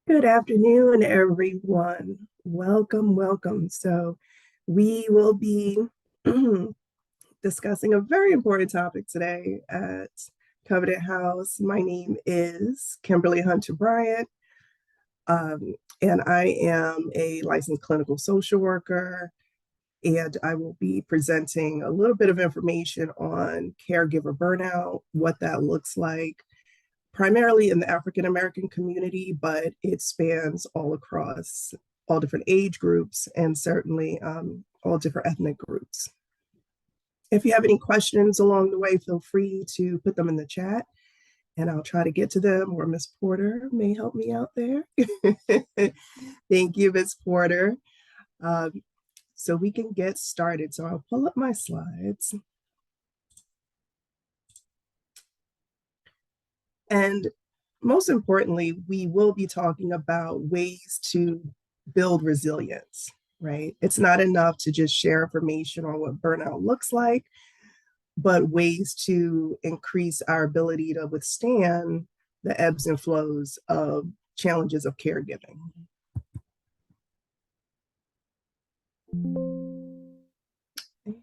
Good afternoon, everyone. Welcome, welcome. So, we will be discussing a very important topic today at Covenant House. My name is Kimberly Hunter-Bryant, and I am a licensed clinical social worker. And I will be presenting a little bit of information on caregiver burnout, what that looks like, primarily in the African American community, but it spans all across all different age groups and certainly all different ethnic groups. If you have any questions along the way, feel free to put them in the chat and I'll try to get to them, or Miss Porter may help me out there. Thank you, Miss Porter. So we can get started. So I'll pull up my slides. And most importantly, we will be talking about ways to build resilience, right? It's not enough to just share information on what burnout looks like, but ways to increase our ability to withstand the ebbs and flows of challenges of caregiving. And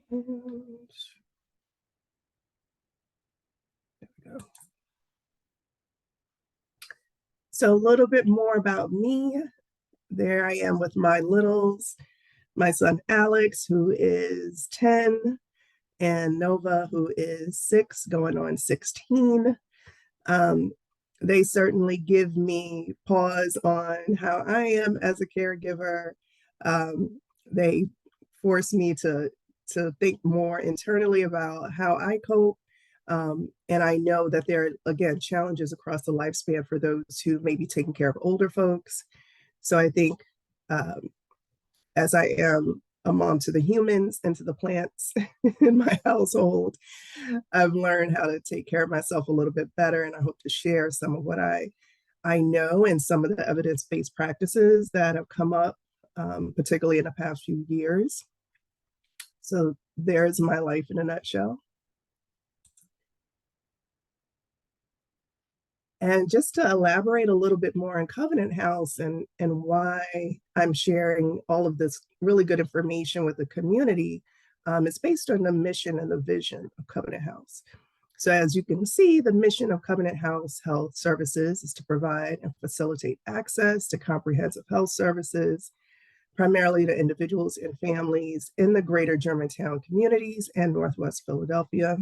there we go. So a little bit more about me. There I am with my littles, my son Alex, who is 10, and Nova, who is 6, going on 16. They certainly give me pause on how I am as a caregiver. They force me to think more internally about how I cope. And I know that there are, again, challenges across the lifespan for those who may be taking care of older folks. So I think as I am a mom to the humans and to the plants in my household, I've learned how to take care of myself a little bit better. And I hope to share some of what I know and some of the evidence-based practices that have come up, particularly in the past few years. So there's my life in a nutshell. And just to elaborate a little bit more on Covenant House and why I'm sharing all of this really good information with the community, it's based on the mission and the vision of Covenant House. So as you can see, the mission of Covenant House Health Services is to provide and facilitate access to comprehensive health services, primarily to individuals and families in the greater Germantown communities and Northwest Philadelphia.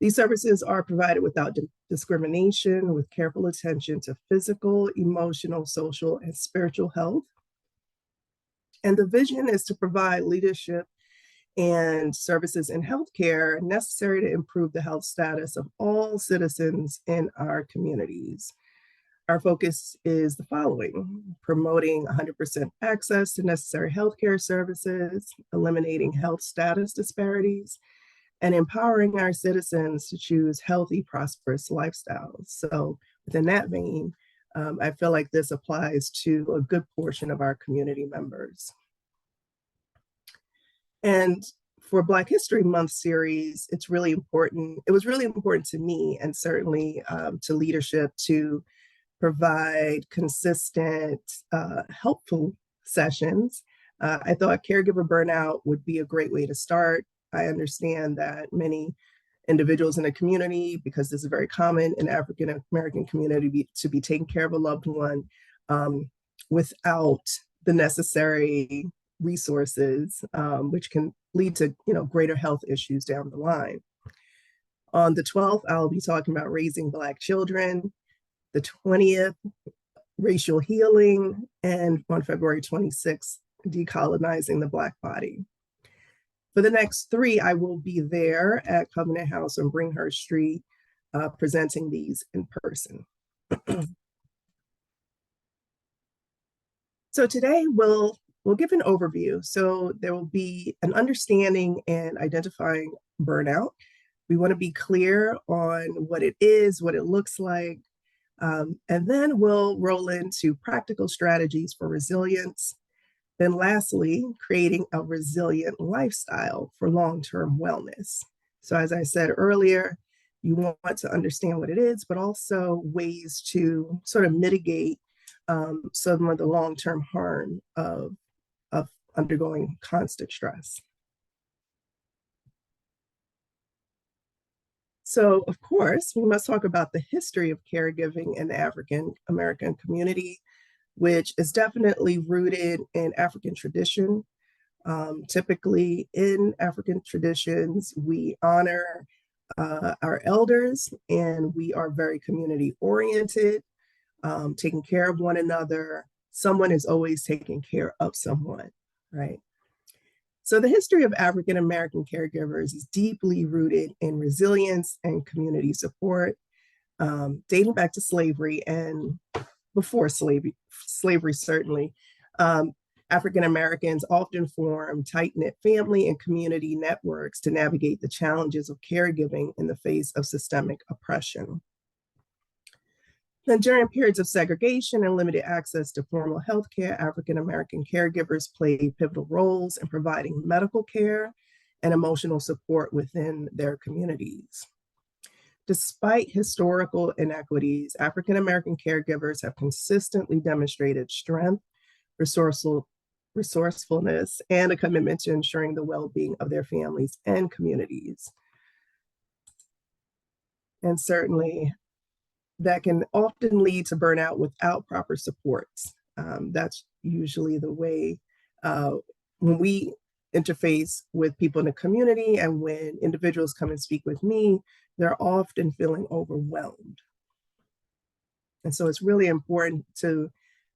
These services are provided without discrimination, with careful attention to physical, emotional, social, and spiritual health. And the vision is to provide leadership and services in healthcare necessary to improve the health status of all citizens in our communities. Our focus is the following: promoting 100% access to necessary healthcare services, eliminating health status disparities, and empowering our citizens to choose healthy, prosperous lifestyles. So within that vein, I feel like this applies to a good portion of our community members. And for Black History Month series, it's really important. It was really important to me and certainly to leadership to provide consistent, helpful sessions. I thought caregiver burnout would be a great way to start. I understand that many individuals in the community, because this is very common in African American community, to be taking care of a loved one without the necessary resources, which can lead to greater health issues down the line. On the 12th, I'll be talking about raising Black children. The 20th, racial healing, and on February 26th, decolonizing the Black body. For the next 3, I will be there at Covenant House on Bringhurst Street, presenting these in person. So today we'll give an overview. So there will be an understanding and identifying burnout. We want to be clear on what it is, what it looks like, and then we'll roll into practical strategies for resilience. Then lastly, creating a resilient lifestyle for long-term wellness. So as I said earlier, You want to understand what it is, but also ways to sort of mitigate some of the long-term harm of undergoing constant stress. So, of course, we must talk about the history of caregiving in the African American community, which is definitely rooted in African tradition. Typically, in African traditions, we honor our elders and we are very community oriented, taking care of one another. Someone is always taking care of someone, right? So the history of African American caregivers is deeply rooted in resilience and community support, dating back to slavery and before slavery certainly. African Americans often form tight-knit family and community networks to navigate the challenges of caregiving in the face of systemic oppression. Then during periods of segregation and limited access to formal health care, African American caregivers played pivotal roles in providing medical care and emotional support within their communities. Despite historical inequities, African American caregivers have consistently demonstrated strength, resourcefulness, and a commitment to ensuring the well-being of their families and communities. And certainly, that can often lead to burnout without proper supports. That's usually the way when we interface with people in the community and when individuals come and speak with me, they're often feeling overwhelmed. And so it's really important to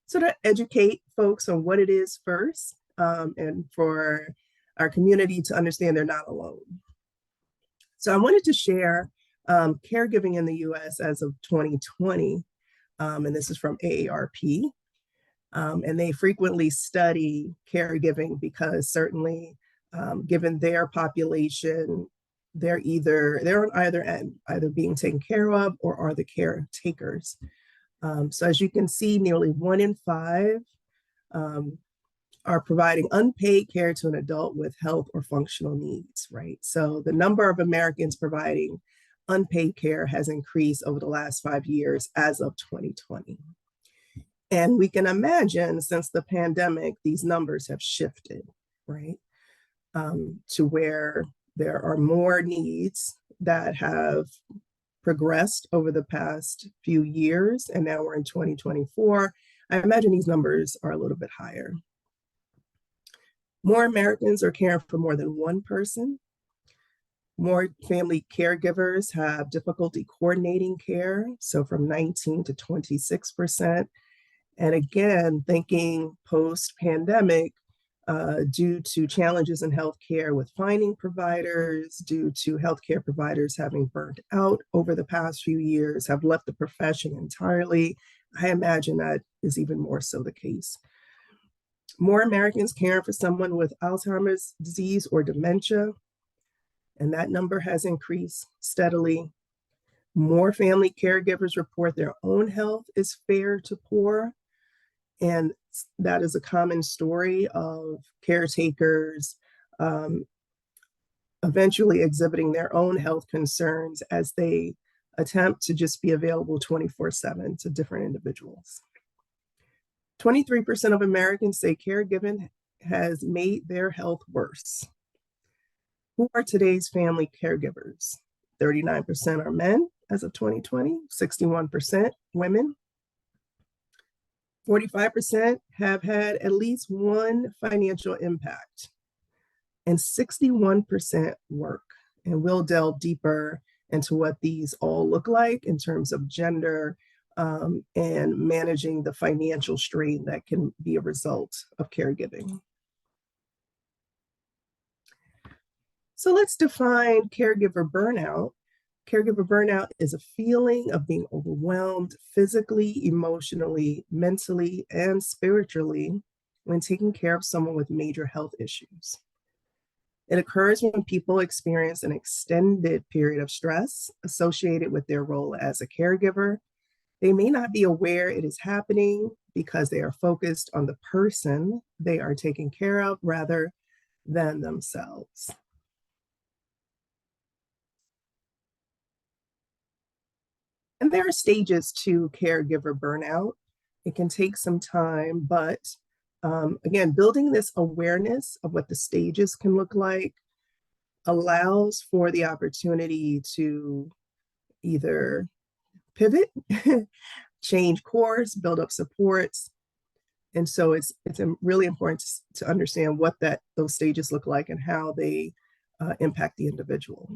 sort of educate folks on what it is first, and for our community to understand they're not alone. So I wanted to share caregiving in the US as of 2020, and this is from AARP. And they frequently study caregiving because certainly, given their population, they're on either end, either being taken care of or are the caretakers. So as you can see, nearly 1 in 5 are providing unpaid care to an adult with health or functional needs, right? So the number of Americans providing unpaid care has increased over the last 5 years as of 2020. And we can imagine since the pandemic, these numbers have shifted, right? To where there are more needs that have progressed over the past few years, and now we're in 2024. I imagine these numbers are a little bit higher. More Americans are caring for more than one person. More family caregivers have difficulty coordinating care, so from 19 to 26%. And again, thinking post-pandemic, due to challenges in healthcare with finding providers, due to healthcare providers having burnt out over the past few years, have left the profession entirely. I imagine that is even more so the case. More Americans caring for someone with Alzheimer's disease or dementia, and that number has increased steadily. More family caregivers report their own health is fair to poor. And that is a common story of caretakers eventually exhibiting their own health concerns as they attempt to just be available 24/7 to different individuals. 23% of Americans say caregiving has made their health worse. Who are today's family caregivers? 39% are men as of 2020, 61% women. 45% have had at least one financial impact, and 61% work. And we'll delve deeper into what these all look like in terms of gender, and managing the financial strain that can be a result of caregiving. So let's define caregiver burnout. Caregiver burnout is a feeling of being overwhelmed physically, emotionally, mentally, and spiritually when taking care of someone with major health issues. It occurs when people experience an extended period of stress associated with their role as a caregiver. They may not be aware it is happening because they are focused on the person they are taking care of rather than themselves. And there are stages to caregiver burnout. It can take some time, but again, building this awareness of what the stages can look like allows for the opportunity to either pivot, change course, build up supports. And so it's really important to understand what those stages look like and how they impact the individual.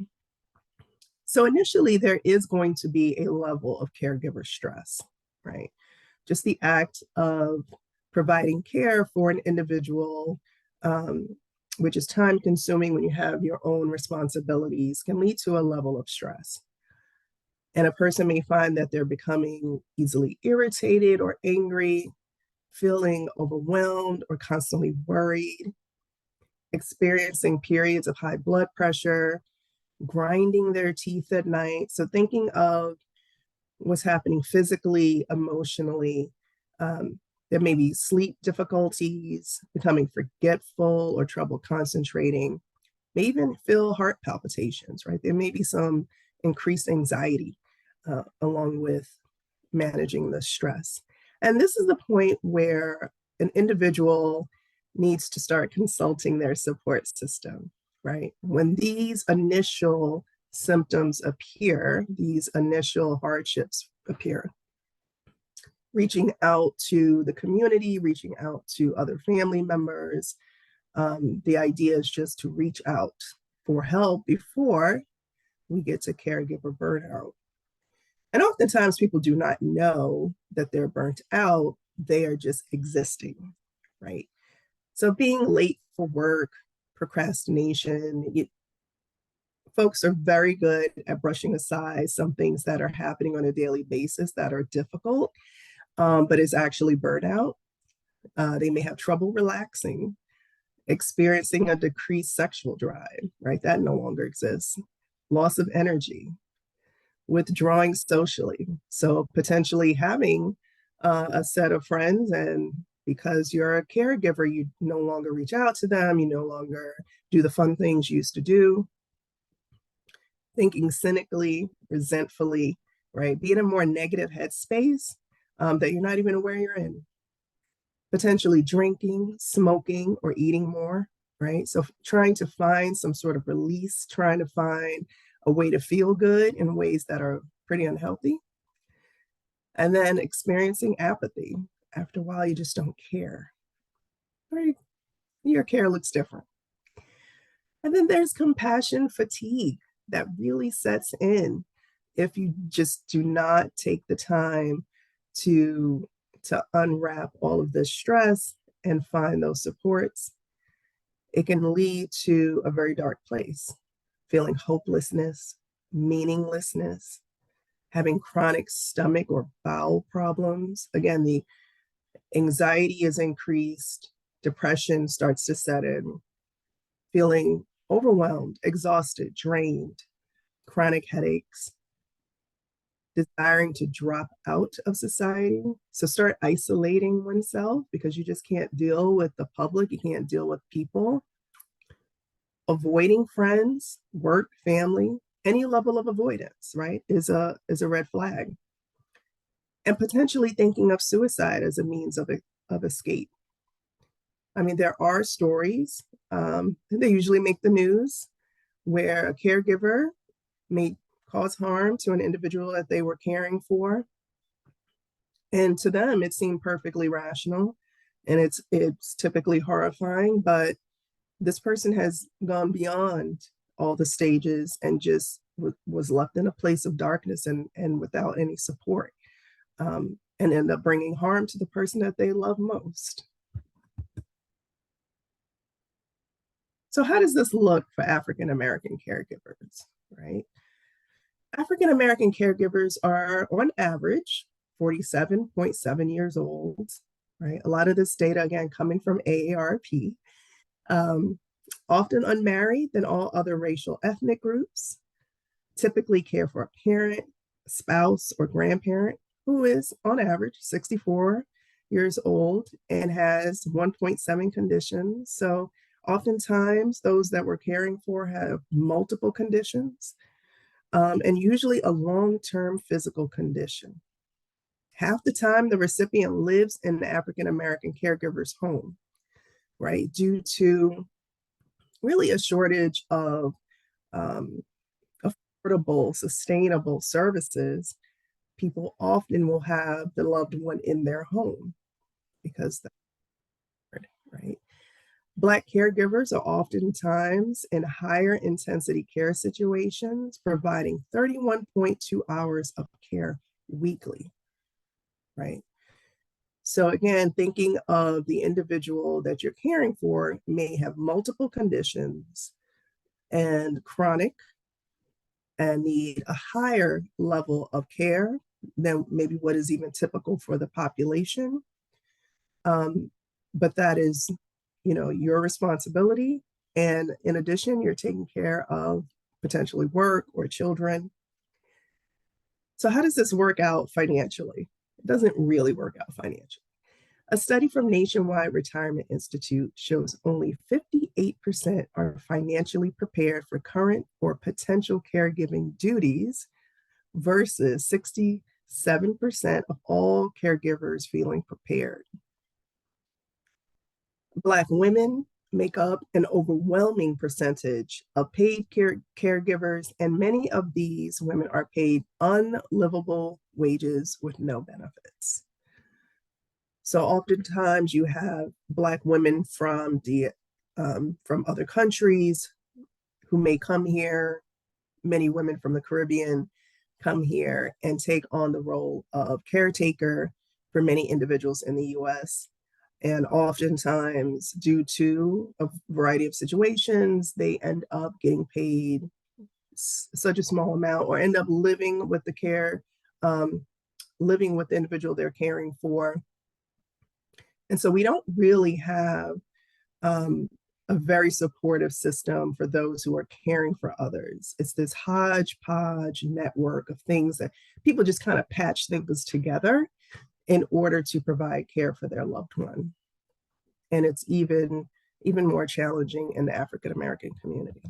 So initially, there is going to be a level of caregiver stress, right? Just the act of providing care for an individual, which is time consuming when you have your own responsibilities, can lead to a level of stress. And a person may find that they're becoming easily irritated or angry, feeling overwhelmed or constantly worried, experiencing periods of high blood pressure, grinding their teeth at night. So thinking of what's happening physically, emotionally, there may be sleep difficulties, becoming forgetful or trouble concentrating, may even feel heart palpitations, right? There may be some increased anxiety along with managing the stress. And this is the point where an individual needs to start consulting their support system, right? When these initial symptoms appear, these initial hardships appear, reaching out to the community, reaching out to other family members. The idea is just to reach out for help before we get to caregiver burnout. And oftentimes people do not know that they're burnt out. They are just existing, right? So being late for work, procrastination, folks are very good at brushing aside some things that are happening on a daily basis that are difficult, but it's actually burnout. They may have trouble relaxing, experiencing a decreased sexual drive, right? That no longer exists. Loss of energy, withdrawing socially. So potentially having a set of friends, and because you're a caregiver, you no longer reach out to them, you no longer do the fun things you used to do. Thinking cynically, resentfully, right? Be in a more negative headspace that you're not even aware you're in. Potentially drinking, smoking, or eating more, right? So trying to find some sort of release, trying to find a way to feel good in ways that are pretty unhealthy. And then experiencing apathy. After a while, you just don't care, right? Your care looks different. And then there's compassion fatigue that really sets in if you just do not take the time to unwrap all of this stress and find those supports. It can lead to a very dark place, feeling hopelessness, meaninglessness, having chronic stomach or bowel problems. Again, the anxiety is increased, depression starts to set in, feeling overwhelmed, exhausted, drained, chronic headaches, desiring to drop out of society. So start isolating oneself because you just can't deal with the public, you can't deal with people. Avoiding friends, work, family, any level of avoidance, right, is a red flag. And potentially thinking of suicide as a means of escape. I mean, there are stories, they usually make the news, where a caregiver may cause harm to an individual that they were caring for. And to them, it seemed perfectly rational. And it's typically horrifying, but this person has gone beyond all the stages and just was left in a place of darkness and without any support, and end up bringing harm to the person that they love most. So how does this look for African American caregivers, right? African American caregivers are on average 47.7 years old, right? A lot of this data, again, coming from AARP. Often unmarried than all other racial ethnic groups, typically care for a parent, spouse, or grandparent who is on average 64 years old and has 1.7 conditions. So oftentimes those that we're caring for have multiple conditions. and usually a long-term physical condition. Half the time, the recipient lives in the African American caregiver's home, right? Due to really a shortage of um, affordable, sustainable services, people often will have the loved one in their home because that's hard, right? Black caregivers are oftentimes in higher intensity care situations, providing 31.2 hours of care weekly, right? So again, thinking of the individual that you're caring for may have multiple conditions and chronic and need a higher level of care than maybe what is even typical for the population. But that is, your responsibility. And in addition, you're taking care of potentially work or children. So how does this work out financially? It doesn't really work out financially. A study from Nationwide Retirement Institute shows only 58% are financially prepared for current or potential caregiving duties versus 67% of all caregivers feeling prepared. Black women make up an overwhelming percentage of paid caregivers, and many of these women are paid unlivable wages with no benefits. So oftentimes you have Black women from other countries who may come here. Many women from the Caribbean come here and take on the role of caretaker for many individuals in the U.S. And oftentimes, due to a variety of situations, they end up getting paid such a small amount or end up living with living with the individual they're caring for. And so we don't really have a very supportive system for those who are caring for others. It's this hodgepodge network of things that people just kind of patch things together in order to provide care for their loved one. And it's even more challenging in the African American community.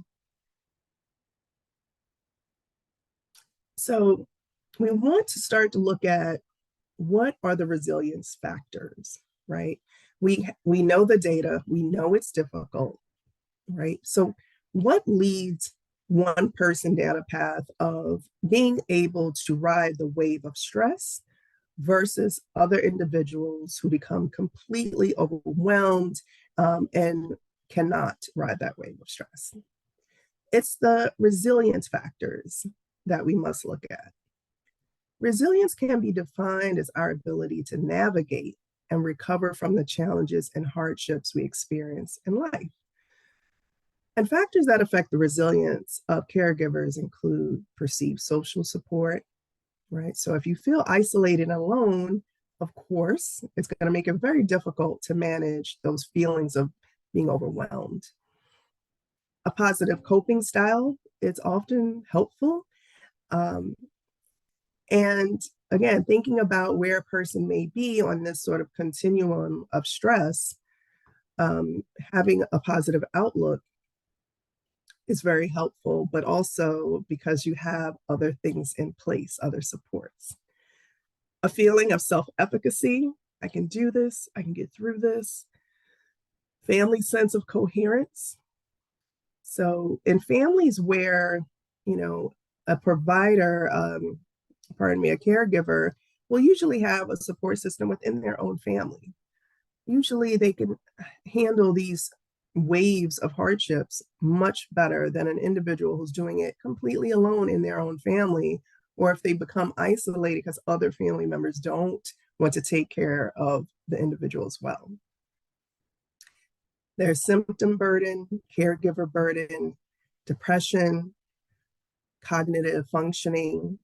So we want to start to look at what are the resilience factors, right? We know the data, we know it's difficult, right? So what leads one person down a path of being able to ride the wave of stress versus other individuals who become completely overwhelmed and cannot ride that wave of stress? It's the resilience factors that we must look at. Resilience can be defined as our ability to navigate and recover from the challenges and hardships we experience in life. And factors that affect the resilience of caregivers include perceived social support, right? So if you feel isolated and alone, of course, it's going to make it very difficult to manage those feelings of being overwhelmed. A positive coping style is often helpful. And again, thinking about where a person may be on this sort of continuum of stress, having a positive outlook is very helpful, but also because you have other things in place, other supports. A feeling of self-efficacy, I can do this, I can get through this. Family sense of coherence. So in families where, a provider, a caregiver will usually have a support system within their own family. Usually they can handle these waves of hardships much better than an individual who's doing it completely alone in their own family, or if they become isolated because other family members don't want to take care of the individual as well. There's symptom burden, caregiver burden, depression, cognitive functioning.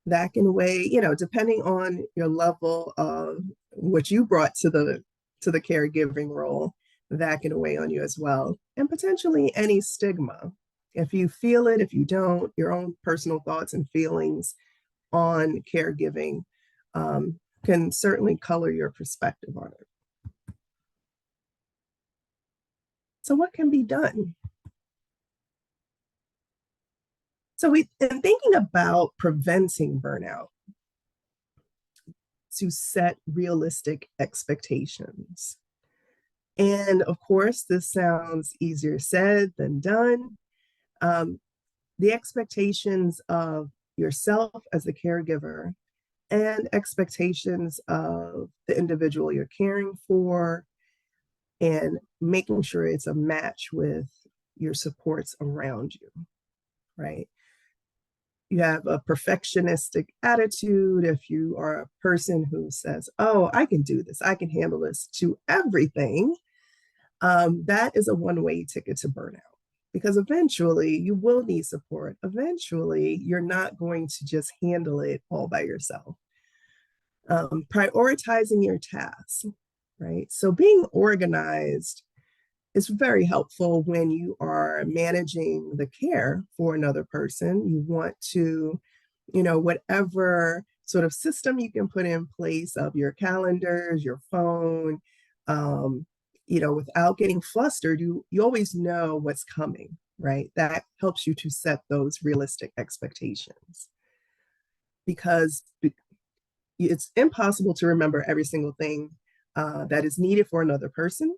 That can weigh, depending on your level of what you brought to the caregiving role, that can weigh on you as well. And potentially any stigma. If you feel it, if you don't, your own personal thoughts and feelings on caregiving can certainly color your perspective on it. So what can be done? So in thinking about preventing burnout, to set realistic expectations. And of course, this sounds easier said than done. Um, the expectations of yourself as the caregiver and expectations of the individual you're caring for, and making sure it's a match with your supports around you, right? You have a perfectionistic attitude, if you are a person who says, oh, I can do this, I can handle this to everything, that is a one-way ticket to burnout. Because eventually you will need support. Eventually, you're not going to just handle it all by yourself. Prioritizing your tasks, right? So being organized is very helpful when you are managing the care for another person. You want to, whatever sort of system you can put in place of your calendars, your phone, without getting flustered, you always know what's coming, right? That helps you to set those realistic expectations, because it's impossible to remember every single thing that is needed for another person.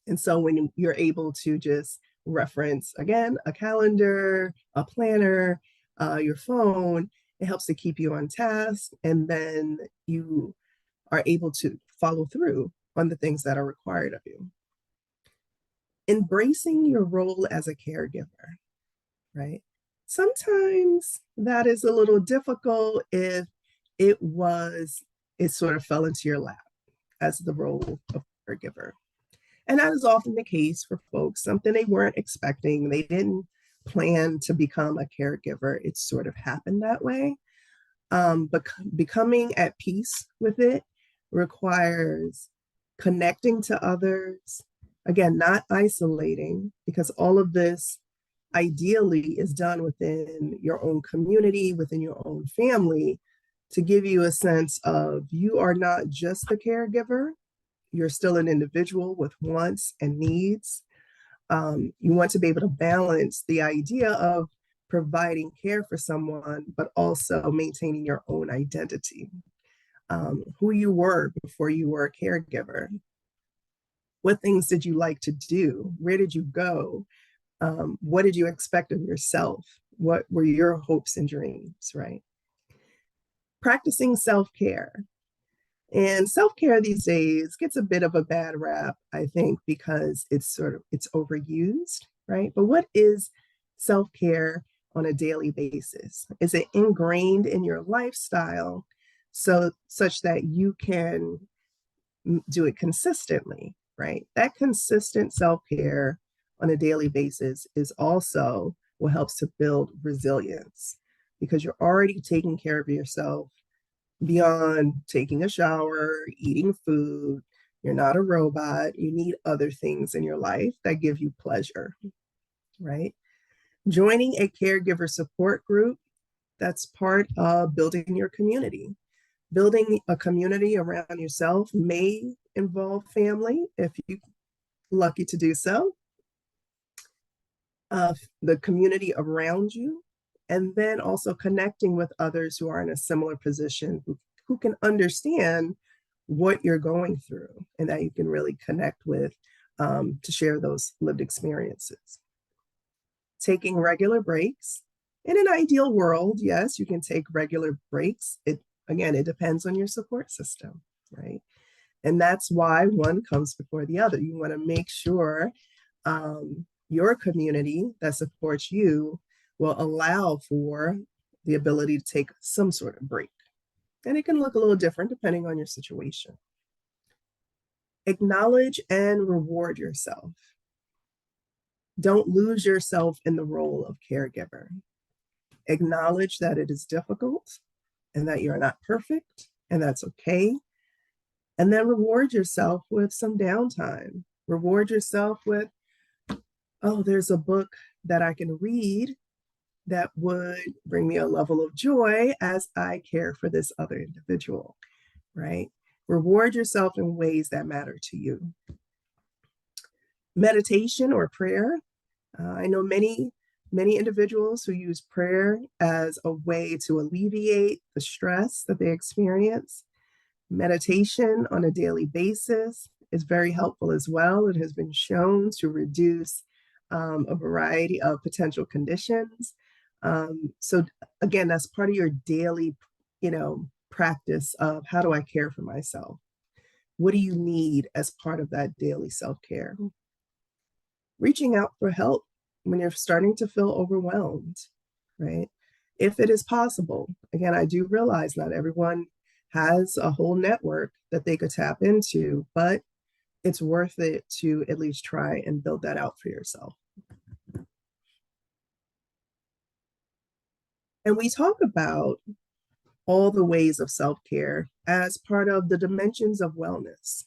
And so when you're able to just reference, again, a calendar, a planner, your phone, it helps to keep you on task. And then you are able to follow through on the things that are required of you. Embracing your role as a caregiver, right? Sometimes that is a little difficult if it sort of fell into your lap as the role of caregiver. And that is often the case for folks, something they weren't expecting. They didn't plan to become a caregiver. It sort of happened that way. But becoming at peace with it requires connecting to others. Again, not isolating, because all of this ideally is done within your own community, within your own family, to give you a sense of you are not just the caregiver, you're still an individual with wants and needs. You want to be able to balance the idea of providing care for someone, but also maintaining your own identity. Who you were before you were a caregiver. What things did you like to do? Where did you go? What did you expect of yourself? What were your hopes and dreams, right? Practicing self-care. And self-care these days gets a bit of a bad rap, I think, because it's overused, right? But what is self-care on a daily basis? Is it ingrained in your lifestyle such that you can do it consistently, right? That consistent self-care on a daily basis is also what helps to build resilience, because you're already taking care of yourself beyond taking a shower, eating food. You're not a robot. You need other things in your life that give you pleasure, right? Joining a caregiver support group, that's part of building your community. Building a community around yourself may involve family, if you're lucky to do so, the community around you, and then also connecting with others who are in a similar position, who can understand what you're going through and that you can really connect with, to share those lived experiences. Taking regular breaks. In an ideal world, yes, you can take regular breaks. Again, it depends on your support system, right? And that's why one comes before the other. You want to make sure your community that supports you will allow for the ability to take some sort of break. And it can look a little different depending on your situation. Acknowledge and reward yourself. Don't lose yourself in the role of caregiver. Acknowledge that it is difficult and that you're not perfect, and that's okay. And then reward yourself with some downtime. Reward yourself with, oh, there's a book that I can read that would bring me a level of joy as I care for this other individual, right? Reward yourself in ways that matter to you. Meditation or prayer. I know many Many individuals who use prayer as a way to alleviate the stress that they experience. Meditation on a daily basis is very helpful as well. It has been shown to reduce a variety of potential conditions. So again, that's part of your daily, practice of how do I care for myself? What do you need as part of that daily self-care? Reaching out for help when you're starting to feel overwhelmed, right? If it is possible. Again, I do realize not everyone has a whole network that they could tap into, but it's worth it to at least try and build that out for yourself. And we talk about all the ways of self-care as part of the dimensions of wellness.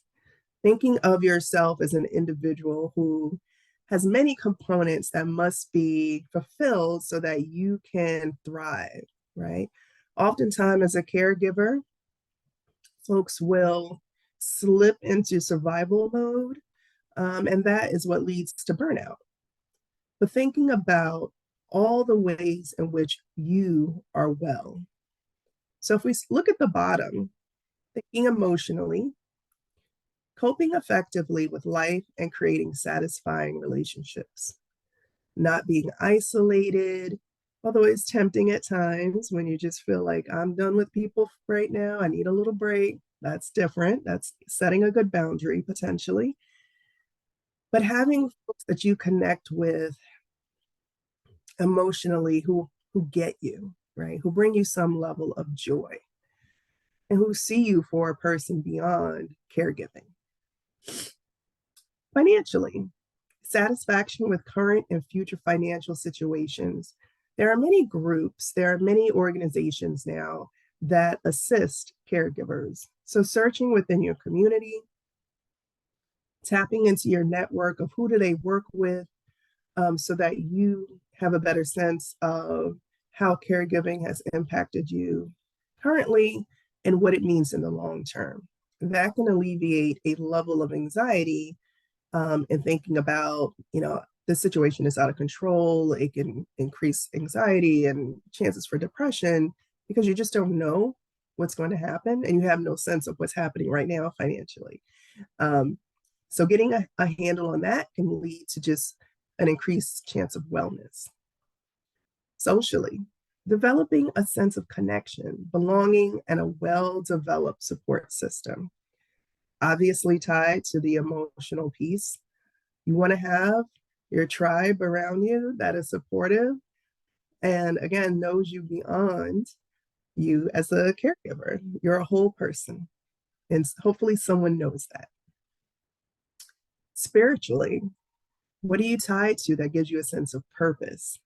Thinking of yourself as an individual who has many components that must be fulfilled so that you can thrive, right? Oftentimes, as a caregiver, folks will slip into survival mode, and that is what leads to burnout. But thinking about all the ways in which you are well. So if we look at the bottom, thinking emotionally, coping effectively with life and creating satisfying relationships, not being isolated, although it's tempting at times when you just feel like I'm done with people right now. I need a little break. That's different. That's setting a good boundary potentially. But having folks that you connect with emotionally who get you, right? Who bring you some level of joy and who see you for a person beyond caregiving. Financially, satisfaction with current and future financial situations. There are many groups, there are many organizations now that assist caregivers. So searching within your community, tapping into your network of who do they work with, so that you have a better sense of how caregiving has impacted you currently and what it means in the long term. That can alleviate a level of anxiety and thinking about, the situation is out of control. It can increase anxiety and chances for depression because you just don't know what's going to happen and you have no sense of what's happening right now financially. So getting a handle on that can lead to just an increased chance of wellness. Socially, developing a sense of connection, belonging, and a well-developed support system. Obviously tied to the emotional piece. You want to have your tribe around you that is supportive and again knows you beyond you as a caregiver. You're a whole person, and hopefully someone knows that. Spiritually, what are you tied to that gives you a sense of purpose?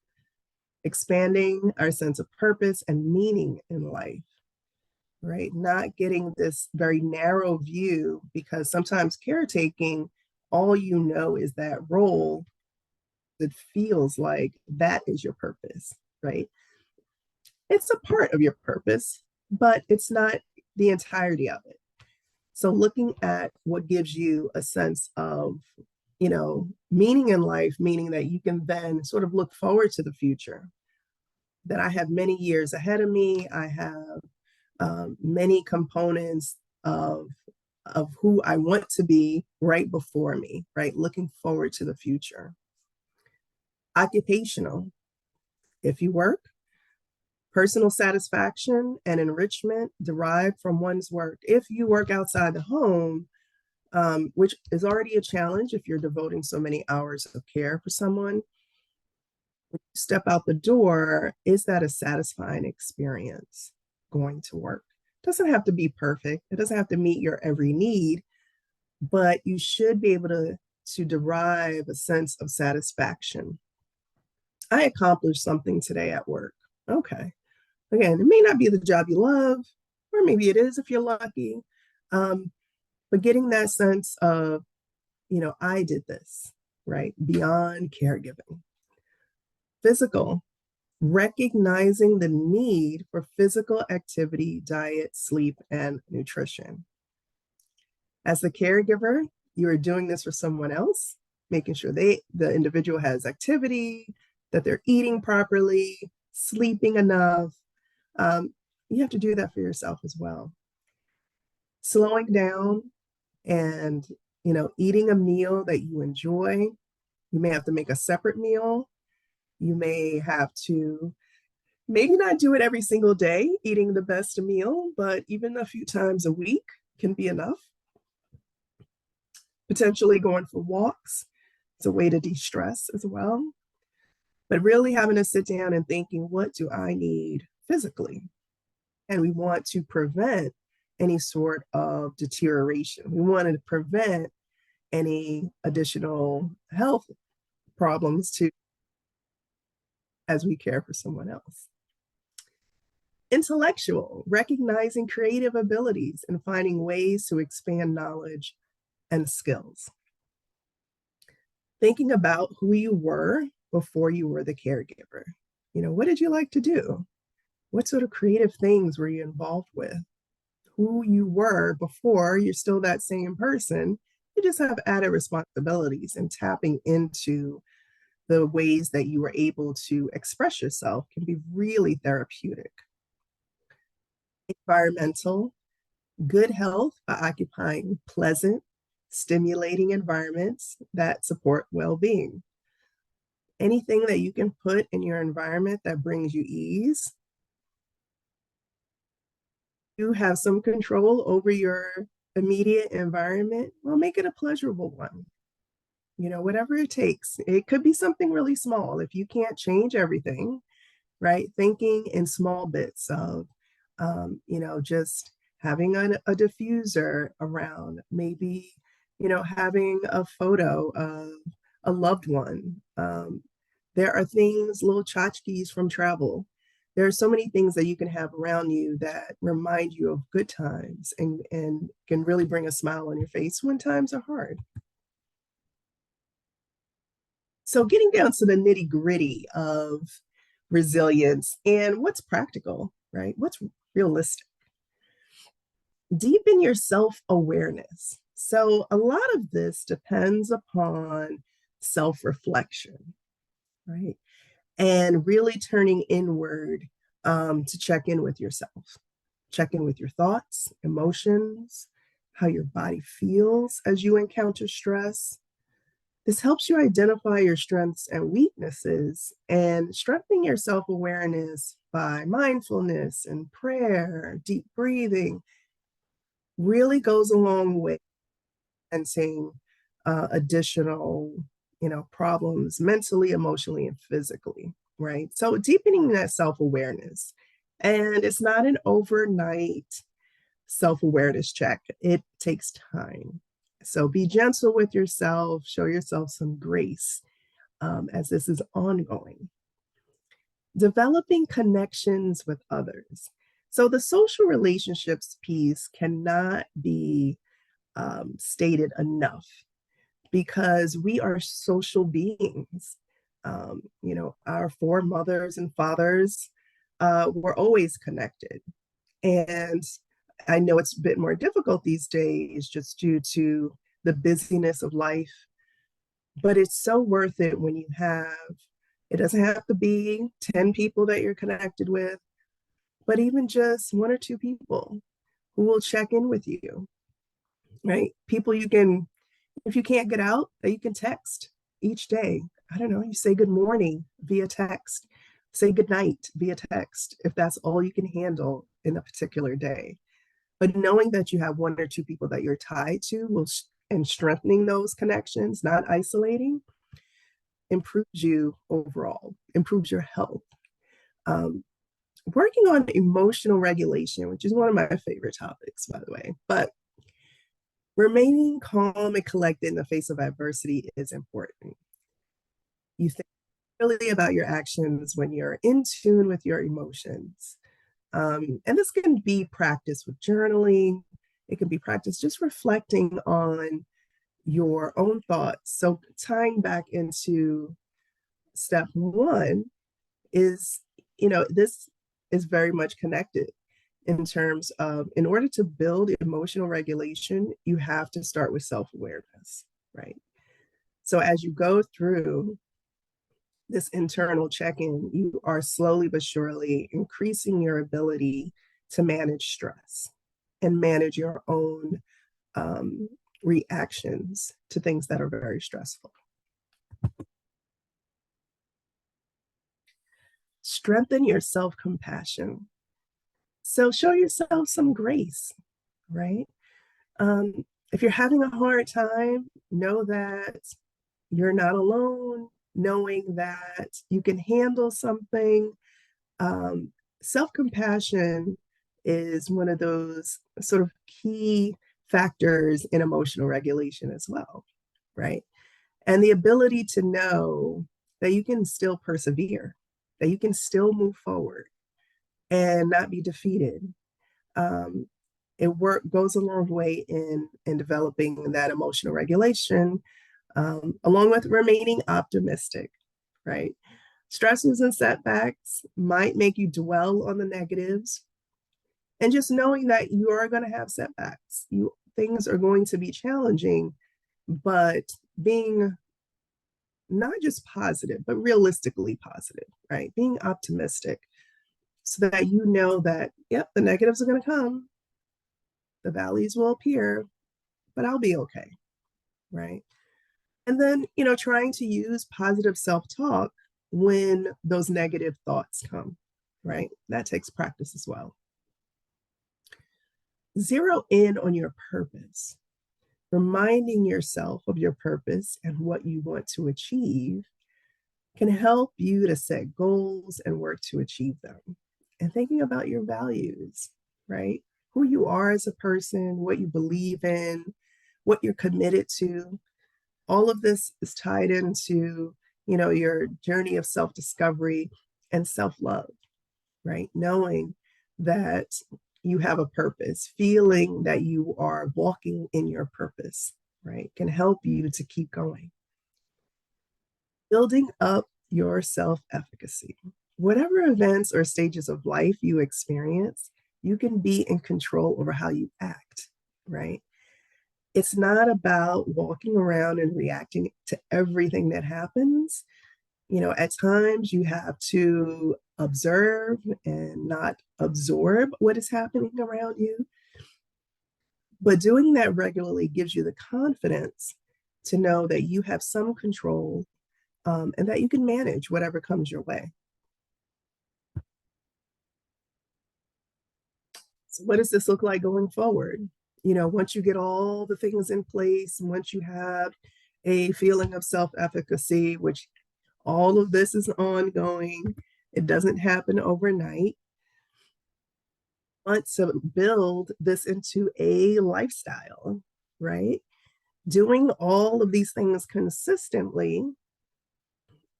Expanding our sense of purpose and meaning in life, right? Not getting this very narrow view because sometimes caretaking, all you know is that role that feels like that is your purpose, right? It's a part of your purpose, but it's not the entirety of it. So looking at what gives you a sense of, meaning in life, meaning that you can then sort of look forward to the future, that I have many years ahead of me. I have many components of who I want to be right before me, right? Looking forward to the future. Occupational, if you work, personal satisfaction and enrichment derived from one's work. If you work outside the home, which is already a challenge if you're devoting so many hours of care for someone, step out the door, is that a satisfying experience going to work? It doesn't have to be perfect. It doesn't have to meet your every need, but you should be able to derive a sense of satisfaction. I accomplished something today at work. Okay. Again, it may not be the job you love, or maybe it is if you're lucky, but getting that sense of, I did this, right? Beyond caregiving. Physical, recognizing the need for physical activity, diet, sleep, and nutrition. As the caregiver, you are doing this for someone else, making sure the individual has activity, that they're eating properly, sleeping enough. You have to do that for yourself as well. Slowing down and, eating a meal that you enjoy. You may have to make a separate meal. You may have to maybe not do it every single day, eating the best meal, but even a few times a week can be enough. Potentially going for walks. It's a way to de-stress as well. But really having to sit down and thinking, what do I need physically? And we want to prevent any sort of deterioration. We want to prevent any additional health problems too, as we care for someone else. Intellectual, recognizing creative abilities and finding ways to expand knowledge and skills. Thinking about who you were before you were the caregiver. What did you like to do? What sort of creative things were you involved with? Who you were before, you're still that same person. You just have added responsibilities, and tapping into the ways that you were able to express yourself can be really therapeutic. Environmental, good health by occupying pleasant, stimulating environments that support well-being. Anything that you can put in your environment that brings you ease. You have some control over your immediate environment, well, make it a pleasurable one. Whatever it takes. It could be something really small. If you can't change everything, right? Thinking in small bits of, just having a diffuser around, maybe, having a photo of a loved one. There are things, little tchotchkes from travel. There are so many things that you can have around you that remind you of good times and can really bring a smile on your face when times are hard. So getting down to the nitty gritty of resilience and what's practical, right? What's realistic? Deepen your self-awareness. So a lot of this depends upon self-reflection, right? And really turning inward to check in with yourself. Check in with your thoughts, emotions, how your body feels as you encounter stress. This helps you identify your strengths and weaknesses, and strengthening your self-awareness by mindfulness and prayer, deep breathing, really goes a long way in seeing additional, problems mentally, emotionally, and physically, right? So deepening that self-awareness. And it's not an overnight self-awareness check. It takes time. So be gentle with yourself, show yourself some grace as this is ongoing. Developing connections with others. So the social relationships piece cannot be stated enough because we are social beings. Our foremothers and fathers were always connected. And I know it's a bit more difficult these days just due to the busyness of life, but it's so worth it when you have, it doesn't have to be 10 people that you're connected with, but even just one or two people who will check in with you, right? People you can, if you can't get out, that you can text each day. I don't know, you say good morning via text, say good night via text, if that's all you can handle in a particular day. But knowing that you have one or two people that you're tied to and strengthening those connections, not isolating, improves you overall, improves your health. Working on emotional regulation, which is one of my favorite topics, by the way, but remaining calm and collected in the face of adversity is important. You think really about your actions when you're in tune with your emotions. And this can be practiced with journaling. It can be practiced just reflecting on your own thoughts. So tying back into step one is, this is very much connected in terms of, in order to build emotional regulation, you have to start with self-awareness, right? So as you go through this internal check-in, you are slowly but surely increasing your ability to manage stress and manage your own um, reactions to things that are very stressful. Strengthen your self-compassion. So show yourself some grace, right? If you're having a hard time, know that you're not alone, knowing that you can handle something. Um, Self-compassion is one of those sort of key factors in emotional regulation as well, right? And the ability to know that you can still persevere, that you can still move forward and not be defeated. Um, it goes a long way in developing that emotional regulation, along with remaining optimistic, right? Stresses and setbacks might make you dwell on the negatives, and just knowing that you are going to have setbacks, things are going to be challenging, but being not just positive, but realistically positive, right? Being optimistic so that you know that, yep, the negatives are going to come, the valleys will appear, but I'll be okay, right? And then, trying to use positive self talk when those negative thoughts come, right? That takes practice as well. Zero in on your purpose, reminding yourself of your purpose and what you want to achieve can help you to set goals and work to achieve them. And thinking about your values, right? Who you are as a person, what you believe in, what you're committed to. All of this is tied into, your journey of self-discovery and self-love, right? Knowing that you have a purpose, feeling that you are walking in your purpose, right? Can help you to keep going. Building up your self-efficacy. Whatever events or stages of life you experience, you can be in control over how you act, right? It's not about walking around and reacting to everything that happens. At times you have to observe and not absorb what is happening around you. But doing that regularly gives you the confidence to know that you have some control, and that you can manage whatever comes your way. So what does this look like going forward? Once you get all the things in place, and once you have a feeling of self-efficacy, which all of this is ongoing, it doesn't happen overnight. Want to build this into a lifestyle, right? Doing all of these things consistently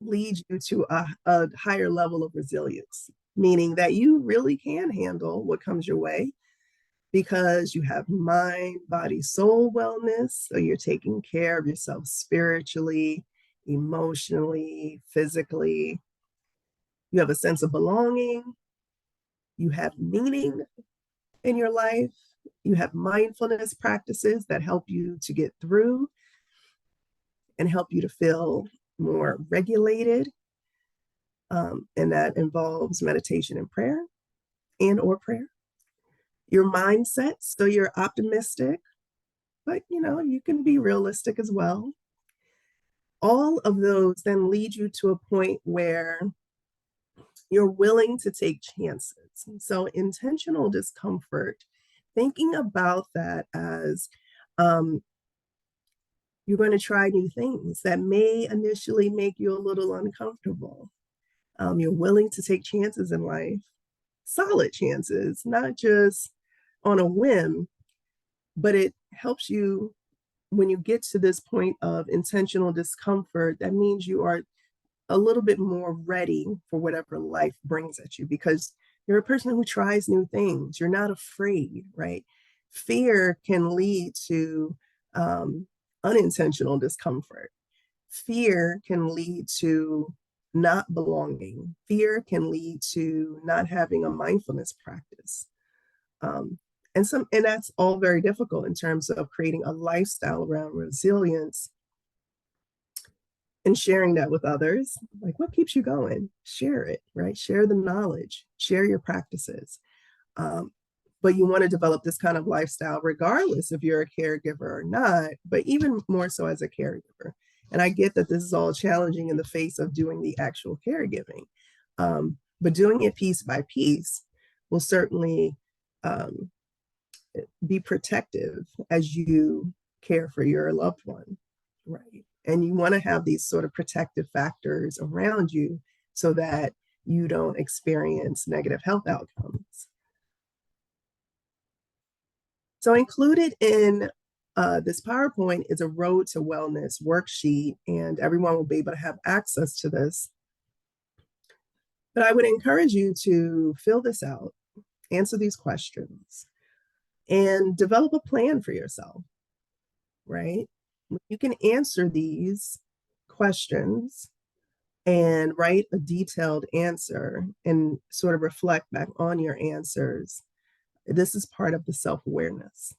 leads you to a higher level of resilience, meaning that you really can handle what comes your way because you have mind, body, soul wellness. So you're taking care of yourself spiritually, emotionally, physically. You have a sense of belonging. You have meaning in your life. You have mindfulness practices that help you to get through and help you to feel more regulated. And that involves meditation and prayer or prayer. Your mindset, so you're optimistic, but you can be realistic as well. All of those then lead you to a point where you're willing to take chances. So intentional discomfort, thinking about that as you're going to try new things that may initially make you a little uncomfortable. You're willing to take chances in life, solid chances, not just on a whim, but it helps you when you get to this point of intentional discomfort. That means you are a little bit more ready for whatever life brings at you because you're a person who tries new things. You're not afraid, right? Fear can lead to unintentional discomfort. Fear can lead to not belonging. Fear can lead to not having a mindfulness practice. And that's all very difficult in terms of creating a lifestyle around resilience and sharing that with others. Like, what keeps you going? Share it, right? Share the knowledge, share your practices. Um, but you want to develop this kind of lifestyle regardless if you're a caregiver or not, but even more so as a caregiver. And I get that this is all challenging in the face of doing the actual caregiving. But doing it piece by piece will certainly um, be protective as you care for your loved one, right? And you want to have these sort of protective factors around you so that you don't experience negative health outcomes. So included in this PowerPoint is a Road to Wellness worksheet, and everyone will be able to have access to this. But I would encourage you to fill this out, answer these questions, and develop a plan for yourself, right? You can answer these questions and write a detailed answer and sort of reflect back on your answers. This is part of the self-awareness,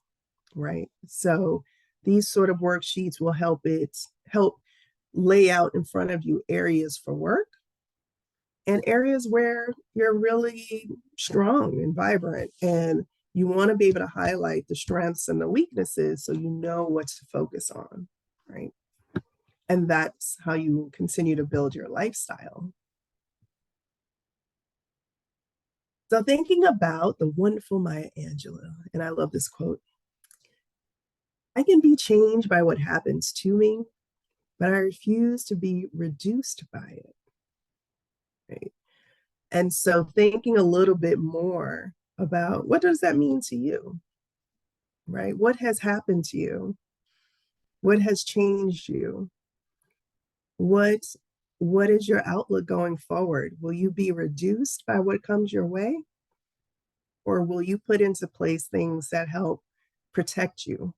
right? So these sort of worksheets will help lay out in front of you areas for work and areas where you're really strong and vibrant, and you want to be able to highlight the strengths and the weaknesses so you know what to focus on, right? And that's how you continue to build your lifestyle. So thinking about the wonderful Maya Angelou, and I love this quote, I can be changed by what happens to me, but I refuse to be reduced by it, right? And so thinking a little bit more about what does that mean to you, right? What has happened to you? What has changed you? What is your outlook going forward? Will you be reduced by what comes your way? Or will you put into place things that help protect you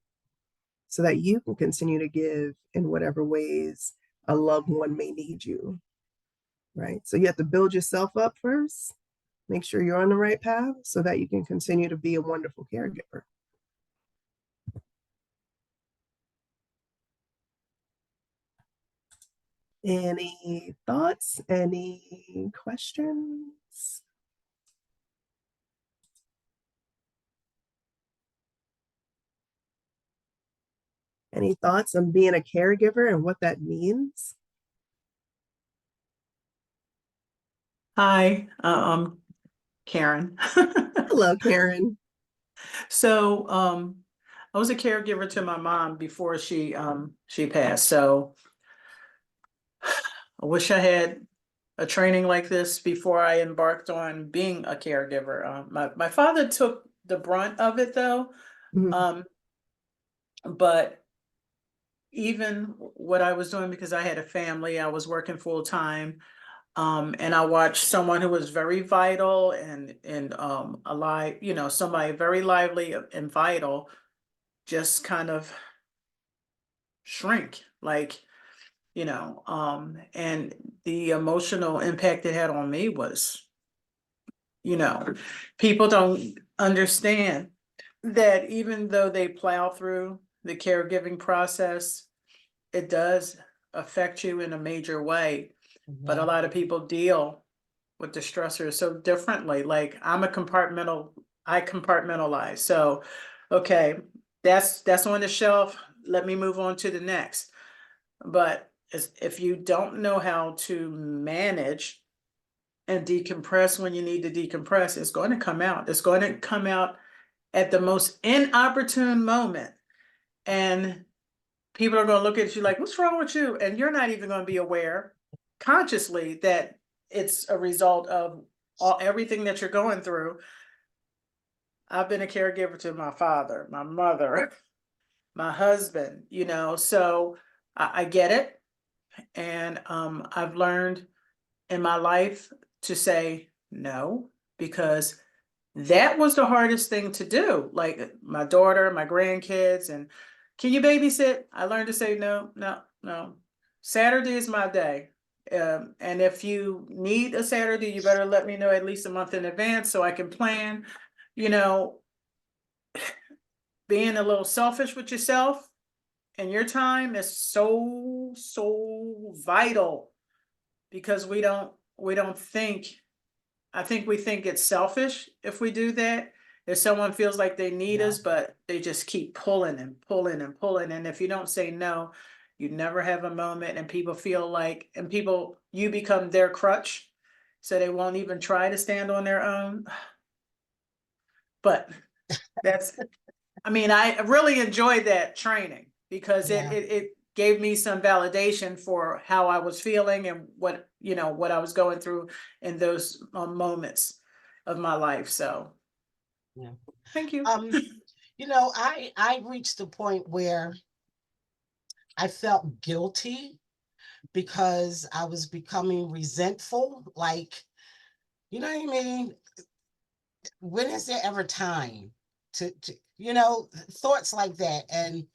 so that you can continue to give in whatever ways a loved one may need you, right? So you have to build yourself up first, make sure you're on the right path so that you can continue to be a wonderful caregiver. Any thoughts? Any questions? Any thoughts on being a caregiver and what that means? Hi, I'm Karen. Hello, Karen. So, I was a caregiver to my mom before she passed. So I wish I had a training like this before I embarked on being a caregiver. My father took the brunt of it though. Mhm. Um, but even what I was doing, because I had a family, I was working full time. And I watched someone who was very vital and alive, somebody very lively and vital, just kind of shrink, like, and the emotional impact it had on me was, you know, people don't understand that even though they plow through the caregiving process, it does affect you in a major way. But a lot of people deal with the stressors so differently. Like I compartmentalize. So, okay, that's on the shelf. Let me move on to the next. But if you don't know how to manage and decompress when you need to decompress, it's going to come out. It's going to come out at the most inopportune moment. And people are going to look at you like, what's wrong with you? And you're not even going to be aware consciously that it's a result of everything that you're going through. I've been a caregiver to my father, my mother, my husband, so I get it. And I've learned in my life to say no, because that was the hardest thing to do. Like my daughter, my grandkids, and can you babysit? I learned to say no, no, no. Saturday is my day. And if you need a Saturday, you better let me know at least a month in advance so I can plan. You know, being a little selfish with yourself and your time is so so vital, because we don't think, I think we think it's selfish if we do that. If someone feels like they need Yeah. us, but they just keep pulling and pulling and pulling. And if you don't say no, you never have a moment, and people feel like, and people, you become their crutch. So they won't even try to stand on their own. But that's, I mean, I really enjoyed that training, because Yeah. it gave me some validation for how I was feeling and what, what I was going through in those moments of my life. So Yeah. thank you. I reached the point where I felt guilty because I was becoming resentful. Like, you know what I mean? When is there ever time to thoughts like that? And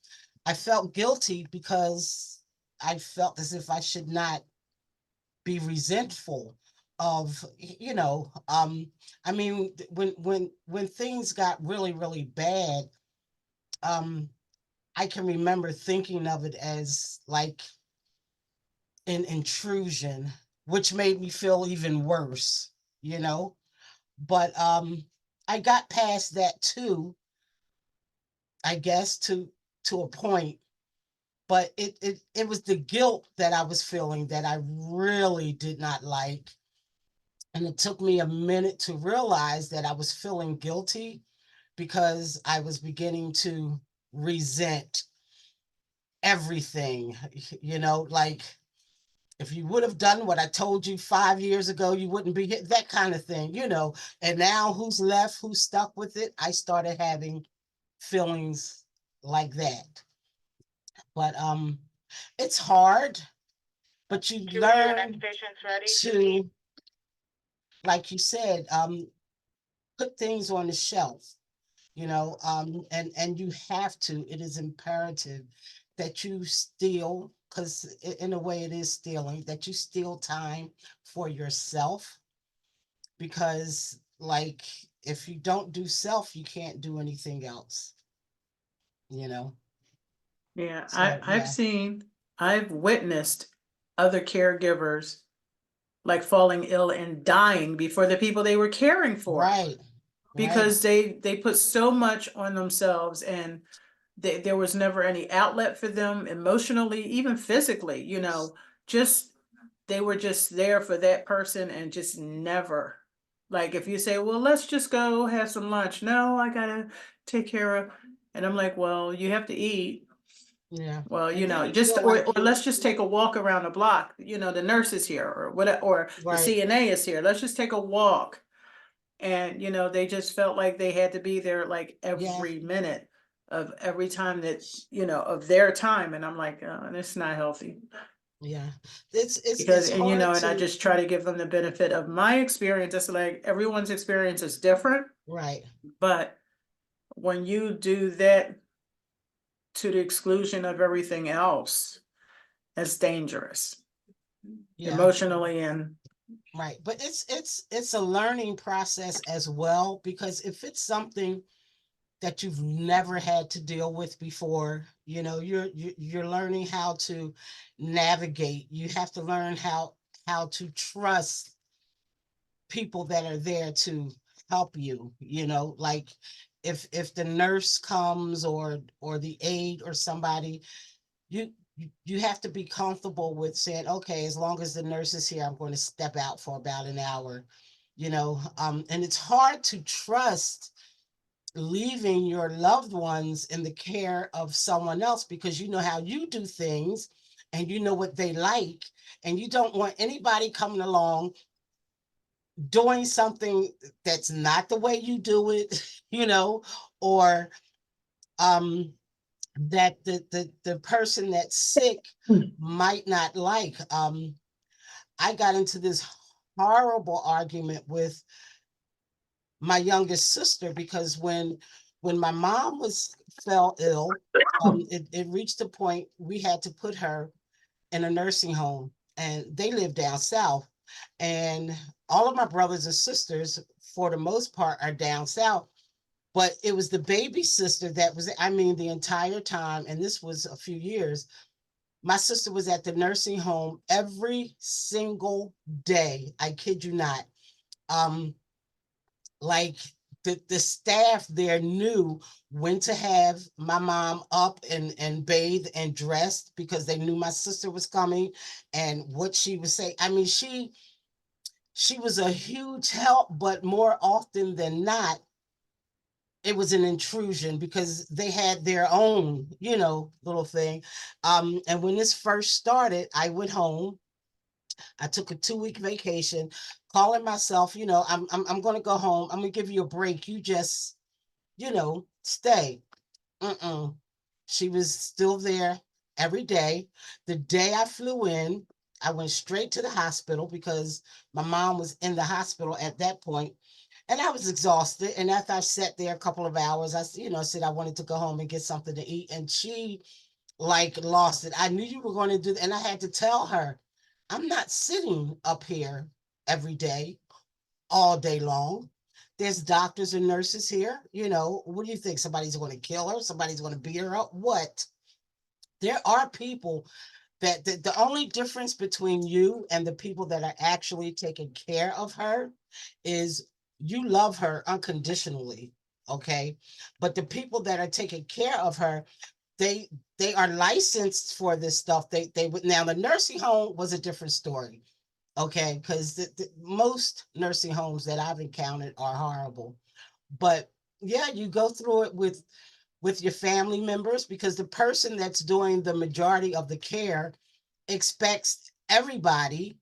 I felt guilty because I felt as if I should not be resentful of, I mean, when things got really, really bad, I can remember thinking of it as like an intrusion, which made me feel even worse, you know. But I got past that too, I guess, to a point. But it was the guilt that I was feeling that I really did not like. And it took me a minute to realize that I was feeling guilty because I was beginning to resent everything, like if you would have done what I told you 5 years ago, you wouldn't be here, that kind of thing. And now who's left, who's stuck with it? I started having feelings like that. But it's hard, but you Julia, the next learn patient's ready. to, like you said, put things on the shelf, and you have to, it is imperative that you steal, because in a way it is stealing, that you steal time for yourself, because like if you don't do self, you can't do anything else, you know. Yeah, So yeah. I've witnessed other caregivers like falling ill and dying before the people they were caring for, Right. Right. because they put so much on themselves, and there was never any outlet for them emotionally, even physically, just they were just there for that person, and just never, like, if you say, well, let's just go have some lunch, no, I gotta take care of, and I'm like, well, you have to eat. Yeah. Well, And then you just, feel like or you, let's just take a walk around the block, the nurse is here, or whatever, or the right. CNA is here, let's just take a walk. And, they just felt like they had to be there like Yeah. every minute of every time that, of their time. And I'm like, oh, it's not healthy. Yeah. It's Because, and, hard and I to, just try to give them the benefit of my experience. It's like everyone's experience is different, right. but when you do that to the exclusion of everything else, it's dangerous Yeah. emotionally. And Right. But it's a learning process as well, because if it's something that you've never had to deal with before, you're learning how to navigate. You have to learn how to trust people that are there to help you, like if the nurse comes or the aide or somebody, you have to be comfortable with saying, okay, as long as the nurse is here, I'm going to step out for about an hour, and it's hard to trust leaving your loved ones in the care of someone else, because you know how you do things and you know what they like, and you don't want anybody coming along doing something that's not the way you do it, or that the person that's sick might not like. I got into this horrible argument with my youngest sister because when my mom fell ill, it reached a point we had to put her in a nursing home, and they live down south, and all of my brothers and sisters for the most part are down south, but it was the baby sister that was, I mean, the entire time, and this was a few years, My sister was at the nursing home every single day. I kid you not. Like the staff there knew when to have my mom up and bathed and dressed because they knew my sister was coming and what she would say. I mean, she was a huge help, but more often than not, it was an intrusion because they had their own, little thing. And when this first started, I went home. I took a 2-week vacation, calling myself, I'm going to go home. I'm going to give you a break. You just, stay. Mm-mm. She was still there every day. The day I flew in, I went straight to the hospital because my mom was in the hospital at that point, and I was exhausted. And after I sat there a couple of hours, I, said I wanted to go home and get something to eat. And she lost it. I knew you were going to do that. And I had to tell her, I'm not sitting up here every day, all day long. There's doctors and nurses here. What do you think? Somebody's going to kill her? Somebody's going to beat her up? What? There are people that the only difference between you and the people that are actually taking care of her is you love her unconditionally. Okay. But the people that are taking care of her, they are licensed for this stuff. They would. Now the nursing home was a different story. Okay, because most nursing homes that I've encountered are horrible. But yeah, you go through it with your family members because the person that's doing the majority of the care expects everybody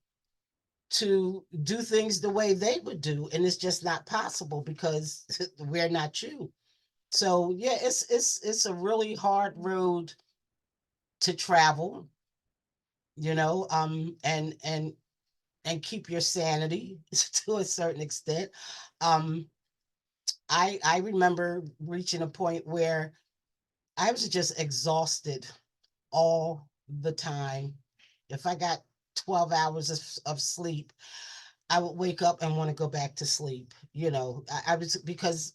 to do things the way they would do, and it's just not possible because we're not you. So yeah, it's a really hard road to travel, and keep your sanity to a certain extent. Um, I remember reaching a point where I was just exhausted all the time. If I got 12 hours of sleep, I would wake up and want to go back to sleep. I was because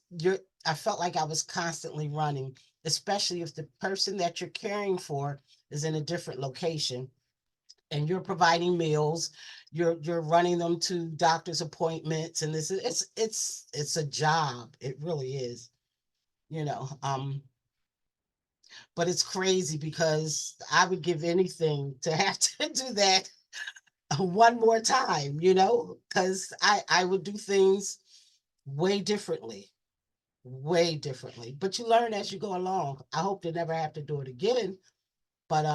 I felt like I was constantly running, especially if the person that you're caring for is in a different location and you're providing meals, you're running them to doctor's appointments, and this is it's a job. It really is, you know. But it's crazy because I would give anything to have to do that one more time, because I would do things way differently, way differently. But you learn as you go along. I hope to never have to do it again. But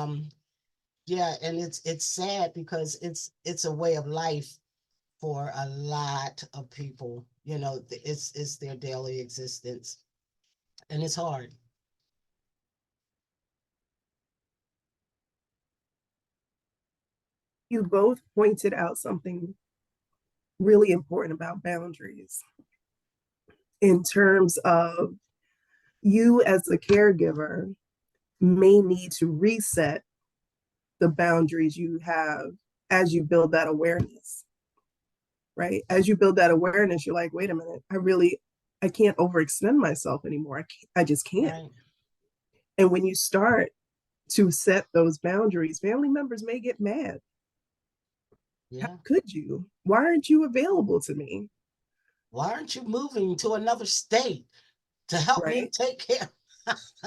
yeah, and it's sad because it's a way of life for a lot of people. It's their daily existence, and it's hard. You both pointed out something really important about boundaries in terms of you as a caregiver may need to reset the boundaries you have as you build that awareness, right? As you build that awareness, you're like, wait a minute, I can't overextend myself anymore. I just can't. Right. And when you start to set those boundaries, family members may get mad. Yeah. How could you? Why aren't you available to me? Why aren't you moving to another state to help me Right? take care?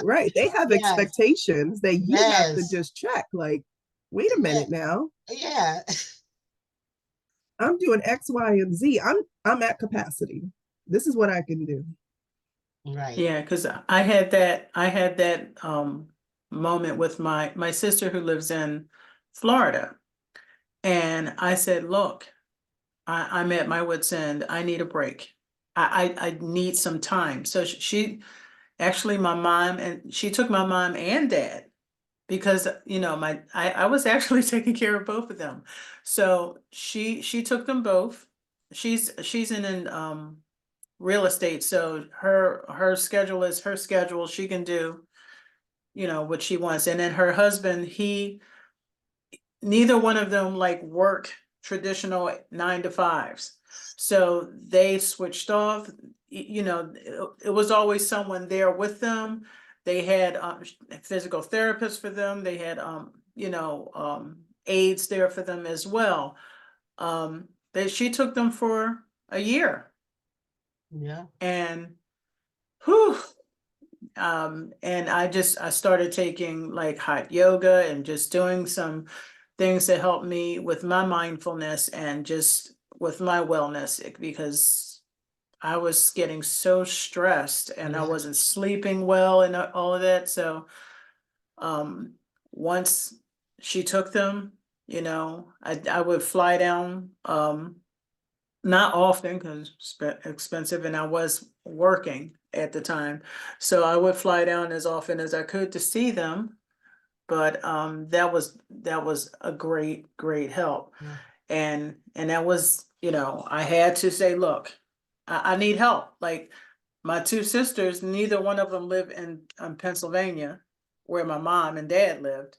Right. They have Yes. expectations that you have to Yes. just check. Like, wait a Yeah. minute now. Yeah. I'm doing X, Y, and Z. I'm at capacity. This is what I can do. Right. Yeah, because I had that moment with my sister who lives in Florida. And I said, look, I'm at my wit's end. I need a break. I need some time. So she actually my mom, and she took my mom and dad because I was actually taking care of both of them. So she took them both. She's in an real estate, so her schedule is her schedule. She can do what she wants. And then her husband, neither one of them like work traditional 9 to 5s. So they switched off. It was always someone there with them. They had physical therapists for them. They had aids there for them as well. She took them for a year, Yeah. and whew, and I started taking like hot yoga and just doing some things to help me with my mindfulness and just with my wellness, because I was getting so stressed and I Yeah. wasn't sleeping well and all of that. So once she took them, I would fly down, not often because expensive, and I was working at the time. So I would fly down as often as I could to see them. But that was a great help. Yeah. And that was, I had to say, look, I need help. Like my two sisters, neither one of them live in Pennsylvania, where my mom and dad lived.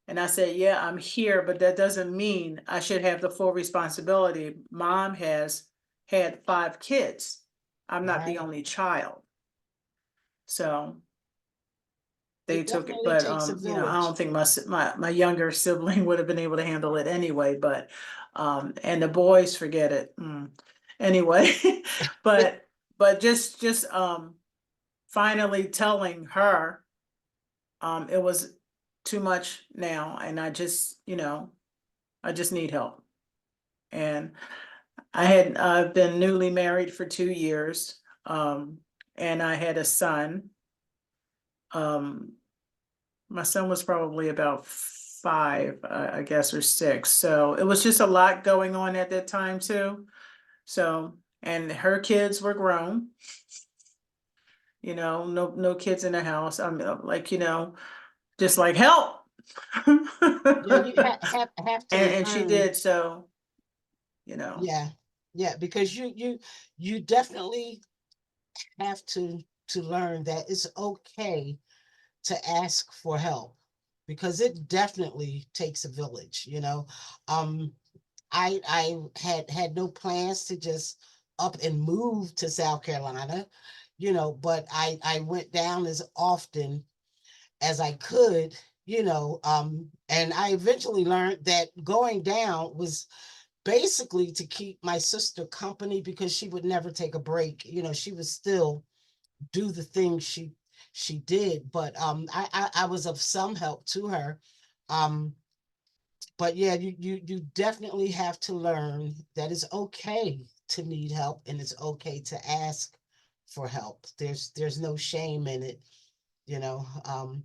And I said, yeah, I'm here, but that doesn't mean I should have the full responsibility. Mom has had 5 kids. I'm not the Right. only child. So they It took it, definitely but takes a I village. don't think my younger sibling would have been able to handle it anyway, but and the boys, forget it. Anyway, but just finally telling her it was too much now, and I just need help. And I've been newly married for 2 years, and I had a son. Um, my son was probably about 5, I guess, or 6. So it was just a lot going on at that time too. So, and her kids were grown, no kids in the house. I'm like, just like help. Yeah, you have to And she learn. did, so. Yeah. Yeah, because you definitely have to learn that it's okay to ask for help, because it definitely takes a village. Um, I had no plans to just up and move to South Carolina, but I went down as often as I could, and I eventually learned that going down was basically to keep my sister company, because she would never take a break. She would still do the things she did, but I was of some help to her. Um, but yeah, you definitely have to learn that it's okay to need help, and it's okay to ask for help. There's no shame in it, you know, um,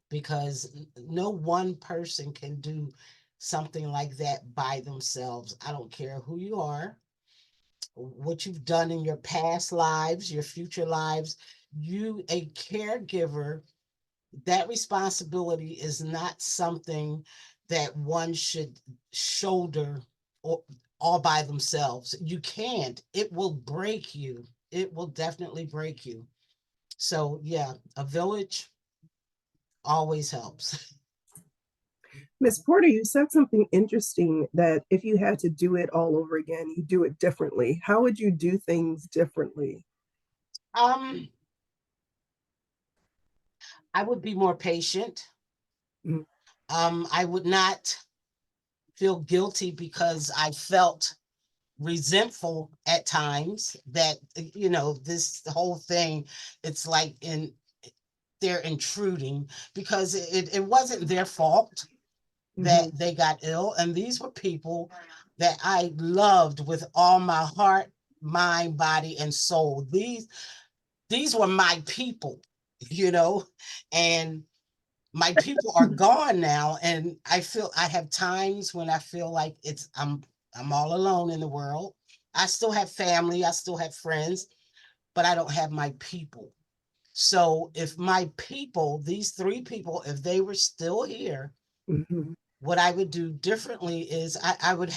because no one person can do something like that by themselves. I don't care who you are, what you've done in your past lives, your future lives. A caregiver, that responsibility is not something that one should shoulder or all by themselves. You can't. It will break you. It will definitely break you. So yeah, a village always helps. Miss Porter, you said something interesting that if you had to do it all over again, you do it differently. How would you do things differently? Um, I would be more patient. Mm, I would not feel guilty because I felt resentful at times that this whole thing, it's like they're intruding, because it wasn't their fault that mhm, they got ill, and these were people that I loved with all my heart, mind, body, and soul. These were my people, you know and my people are gone now, and I have times when I feel like I'm all alone in the world. I still have family, I still have friends, but I don't have my people. So if my people, these 3 people, if they were still here, mhm, what I would do differently is I would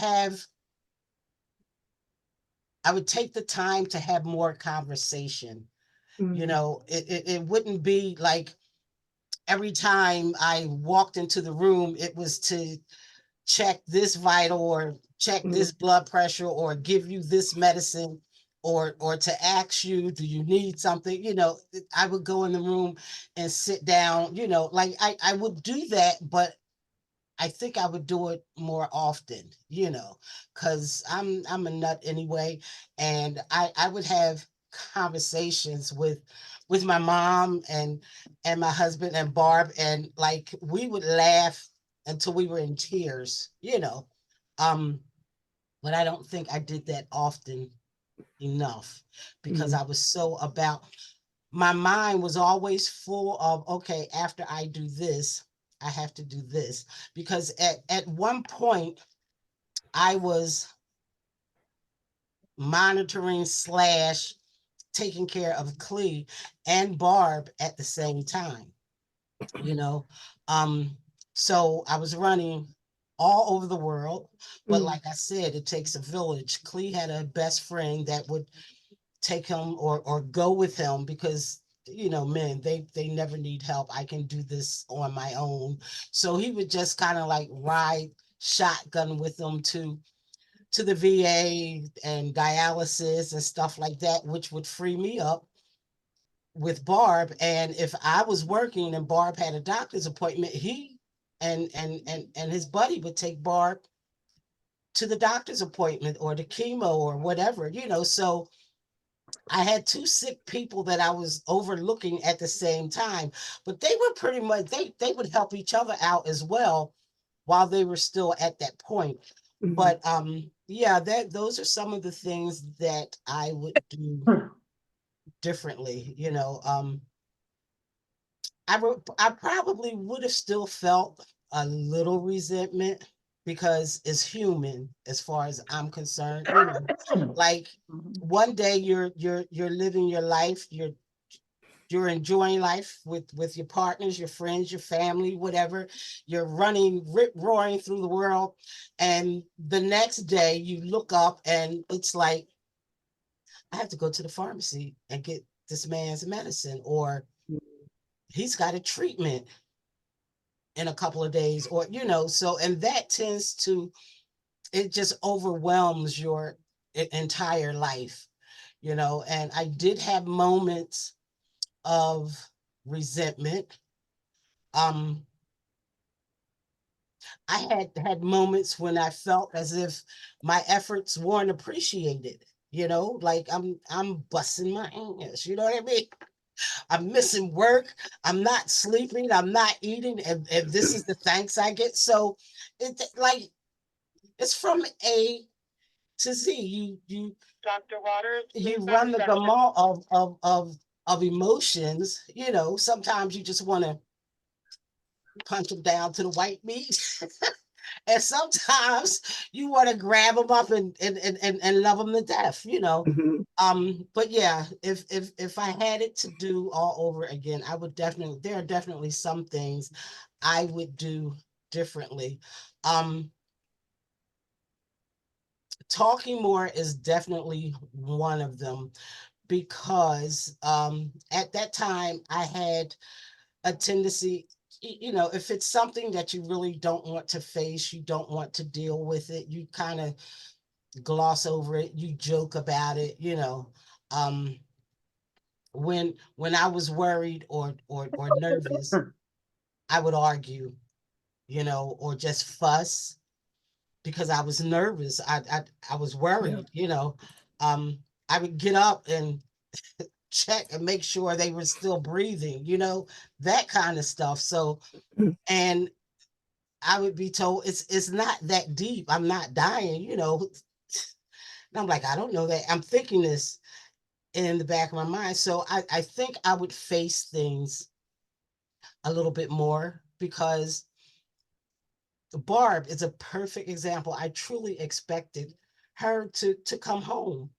take the time to have more conversation. mhm, It wouldn't be like every time I walked into the room, it was to check this vital or check mhm, this blood pressure or give you this medicine, or to ask you, do you need something? I would go in the room and sit down, like I would do that, but I think I would do it more often, because I'm a nut anyway, and I would have conversations with my mom and my husband and Barb, and like we would laugh until we were in tears. Um, but I don't think I did that often enough because Mhm. I was so about my mind was always full of, okay, after I do this, I have to do this. Because at one point, I was monitoring slash taking care of Clee and Barb at the same time, you know. Um, so I was running all over the world. But Mhm. like I said, it takes a village. Clee had a best friend that would take him or go with him because men they never need help. I can do this on my own. So he would just kind of like ride shotgun with them to the VA and dialysis and stuff like that, which would free me up with Barb. And if I was working and Barb had a doctor's appointment, he and his buddy would take Barb to the doctor's appointment or the chemo or whatever. So I had two sick people that I was overlooking at the same time, but they were pretty much they would help each other out as well while they were still at that point. Mhm. But yeah, that those are some of the things that I would do differently. I probably would have still felt a little resentment because it's human as far as I'm concerned. Like Mhm. one day you're living your life, you're enjoying life with your partners, your friends, your family, whatever. You're running rip roaring through the world, and the next day you look up and it's like, I have to go to the pharmacy and get this man's medicine, or he's got a treatment in a couple of days, or so. And that tends to, it just overwhelms your entire life. And I did have moments of resentment. um I had moments when I felt as if my efforts weren't appreciated. Like I'm busting my ass, you know what I mean? I'm missing work, I'm not sleeping, I'm not eating, and this is the thanks I get. So like it's from A to Z. Dr. Waters, you run the gamut of emotions. Sometimes you just want to punch them down to the white meat. And sometimes you want to grab them up and love them to death. Mhm. But yeah, if I had it to do all over again, I would definitely, there are definitely some things I would do differently. Um, Talking more is definitely one of them because at that time I had a tendency, if it's something that you really don't want to face, you don't want to deal with it, you kind of gloss over it, you joke about it. Um, when I was worried or nervous, I would argue, or just fuss because I was nervous. I was Yeah. worried. Um, I would get up and check and make sure they were still breathing, that kind of stuff. So, Mhm. and I would be told it's not that deep. I'm not dying. And I'm like, I don't know that. I'm thinking this in the back of my mind. So I think I would face things a little bit more because Barb is a perfect example. I truly expected her to come home.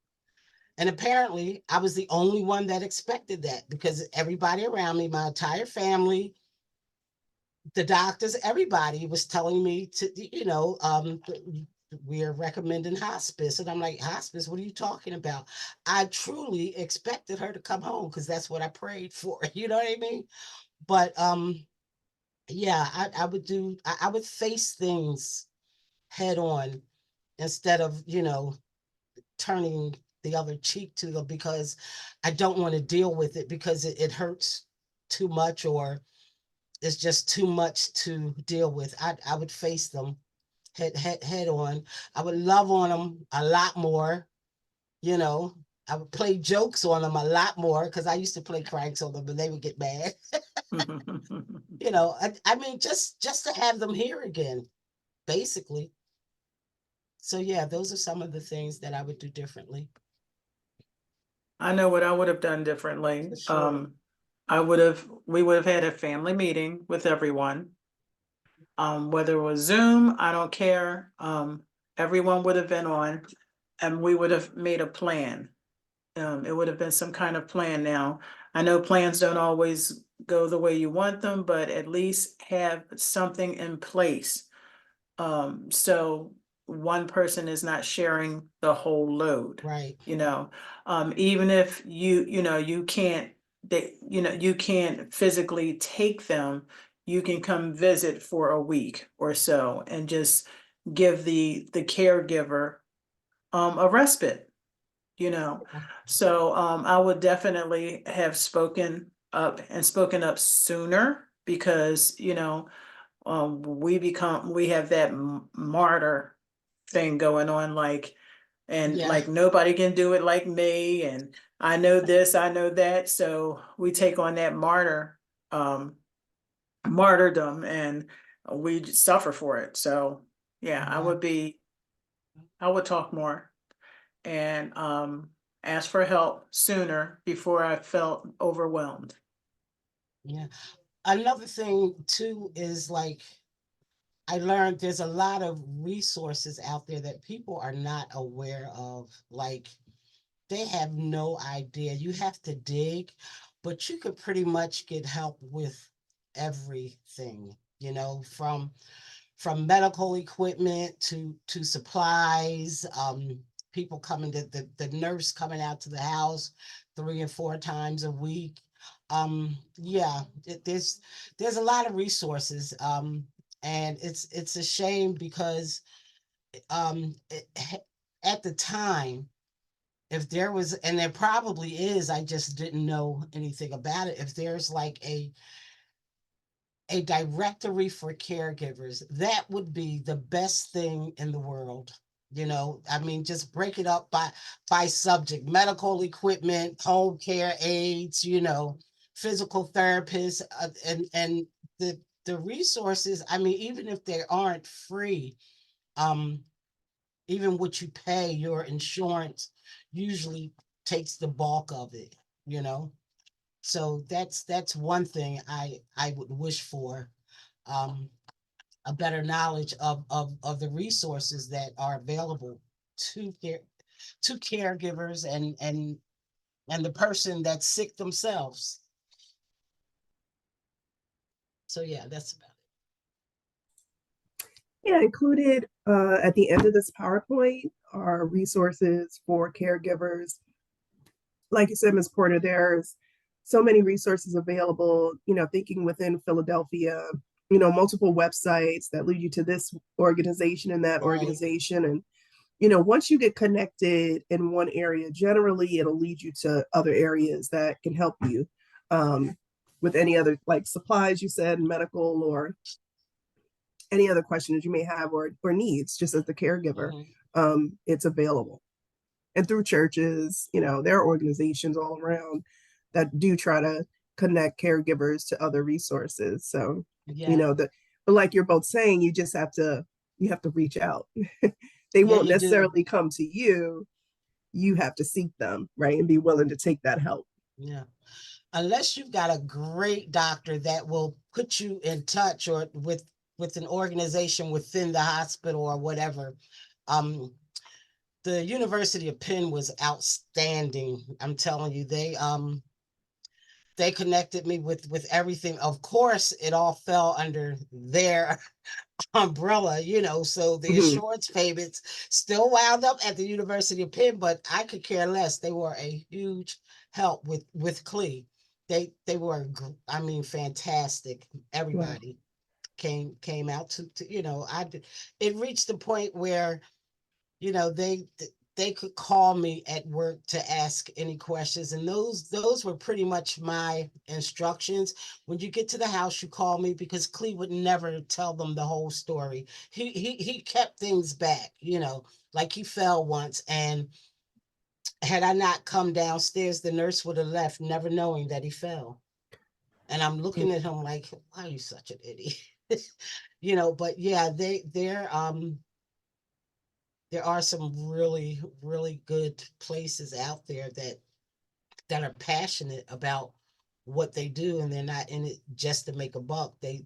And apparently I was the only one that expected that because everybody around me, my entire family, the doctors, everybody was telling me we're recommending hospice. And I'm like, hospice, what are you talking about? I truly expected her to come home because that's what I prayed for. You know what I mean? But yeah, I would face things head on instead of, turning the other cheek to them because I don't want to deal with it because it hurts too much, or it's just too much to deal with. I would face them head on. I would love on them a lot more, you know. I would play jokes on them a lot more because I used to play pranks on them and they would get mad. You know, I mean, just to have them here again, basically. So yeah, those are some of the things that I would do differently. I know what I would have done differently. For sure. We would have had a family meeting with everyone. Whether it was Zoom, I don't care. Everyone would have been on and we would have made a plan. It would have been some kind of plan now. I know plans don't always go the way you want them, but at least have something in place. So one person is not sharing the whole load. Right. You know, even if you can't, you can't physically take them, you can come visit for a week or so and just give the caregiver a respite, you know. So I would definitely have spoken up sooner because, we have that martyr thing going on, like, and Yeah. like nobody can do it like me, and I know this, I know that, so we take on that um martyrdom, and we suffer for it. So yeah, Yeah. I would talk more and ask for help sooner before I felt overwhelmed. Yeah. Another thing too is like I learned there's a lot of resources out there that people are not aware of. Like they have no idea. You have to dig, but you could pretty much get help with everything, you know, from medical equipment to supplies, people coming to the nurse coming out to the house 3 or 4 times a week. Yeah, there's a lot of resources. And it's a shame because it, at the time, if there was, and there probably is, I just didn't know anything about it. If there's like a directory for caregivers, that would be the best thing in the world. You know, I mean, just break it up by subject: medical equipment, home care aides, you know, physical therapists, and the resources. I mean, even if they aren't free, um, even what you pay, your insurance usually takes the bulk of it, you know. So that's one thing I would wish for, um, a better knowledge of the resources that are available to care to caregivers and the person that's sick themselves. So yeah, that's about Yeah, included at the end of this PowerPoint are resources for caregivers. Like you said, Ms. Porter, there's so many resources available, thinking within Philadelphia, multiple websites that lead you to this organization and that it. Right. organization. And, once you get connected in one area, generally it'll lead you to other areas that can help you with any other like supplies you said, medical or any other questions you may have or needs, just as the caregiver, Hmm. it's available. And through churches, there are organizations all around that do try to connect caregivers to other resources. So, Yeah. but like you're both saying, you have to reach out. They Yeah, won't you do. necessarily come to you. You have to seek them, right? And be willing to take that help. Yeah. Unless you've got a great doctor that will put you in touch or with an organization within the hospital or whatever. Um, the University of Penn was outstanding. I'm telling you, they connected me with everything. Of course, it all fell under their umbrella, you know, so the Mhm. insurance payments still wound up at the University of Penn, but I could care less. They were a huge help with CLE. They were, I mean, fantastic. Wow. Everybody came out to it reached the point where, you know, they could call me at work to ask any questions. And those were pretty much my instructions. When you get to the house, you call me, because Clee would never tell them the whole story. He kept things back, you know, like he fell once, and had I not come downstairs, the nurse would have left, never knowing that he fell. And I'm looking at him like, why are you such an idiot? You know, but yeah, there are some really, really good places out there that are passionate about what they do, and they're not in it just to make a buck. They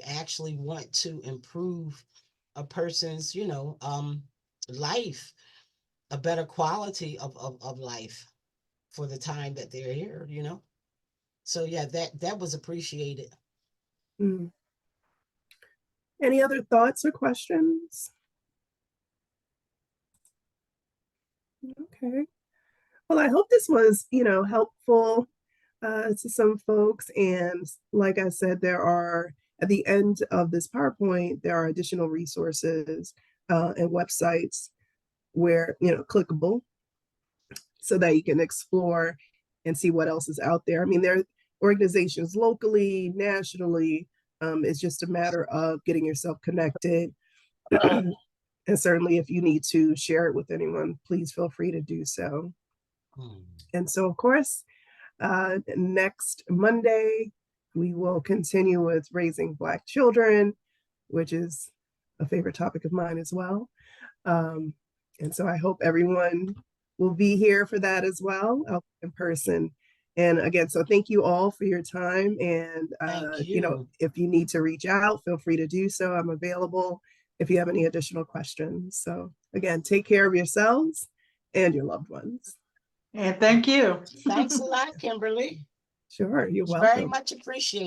actually want to improve a person's, you know, life, a better quality of life for the time that they're here, you know. So yeah, that was appreciated. Mm. Any other thoughts or questions? Okay. Well, I hope this was, helpful to some folks. And like I said, there are, at the end of this PowerPoint, there are additional resources and websites where, clickable, so that you can explore and see what else is out there. I mean, there are organizations locally, nationally. It's just a matter of getting yourself connected. And certainly if you need to share it with anyone, please feel free to do so. And so, of course, next Monday, we will continue with raising Black children, which is a favorite topic of mine as well. And so I hope everyone will be here for that as well, in person. And again, so thank you all for your time. And, if you need to reach out, feel free to do so. I'm available if you have any additional questions. So again, take care of yourselves and your loved ones. And thank you. Thanks a lot, Kimberly. Sure, you're Very welcome. much appreciated.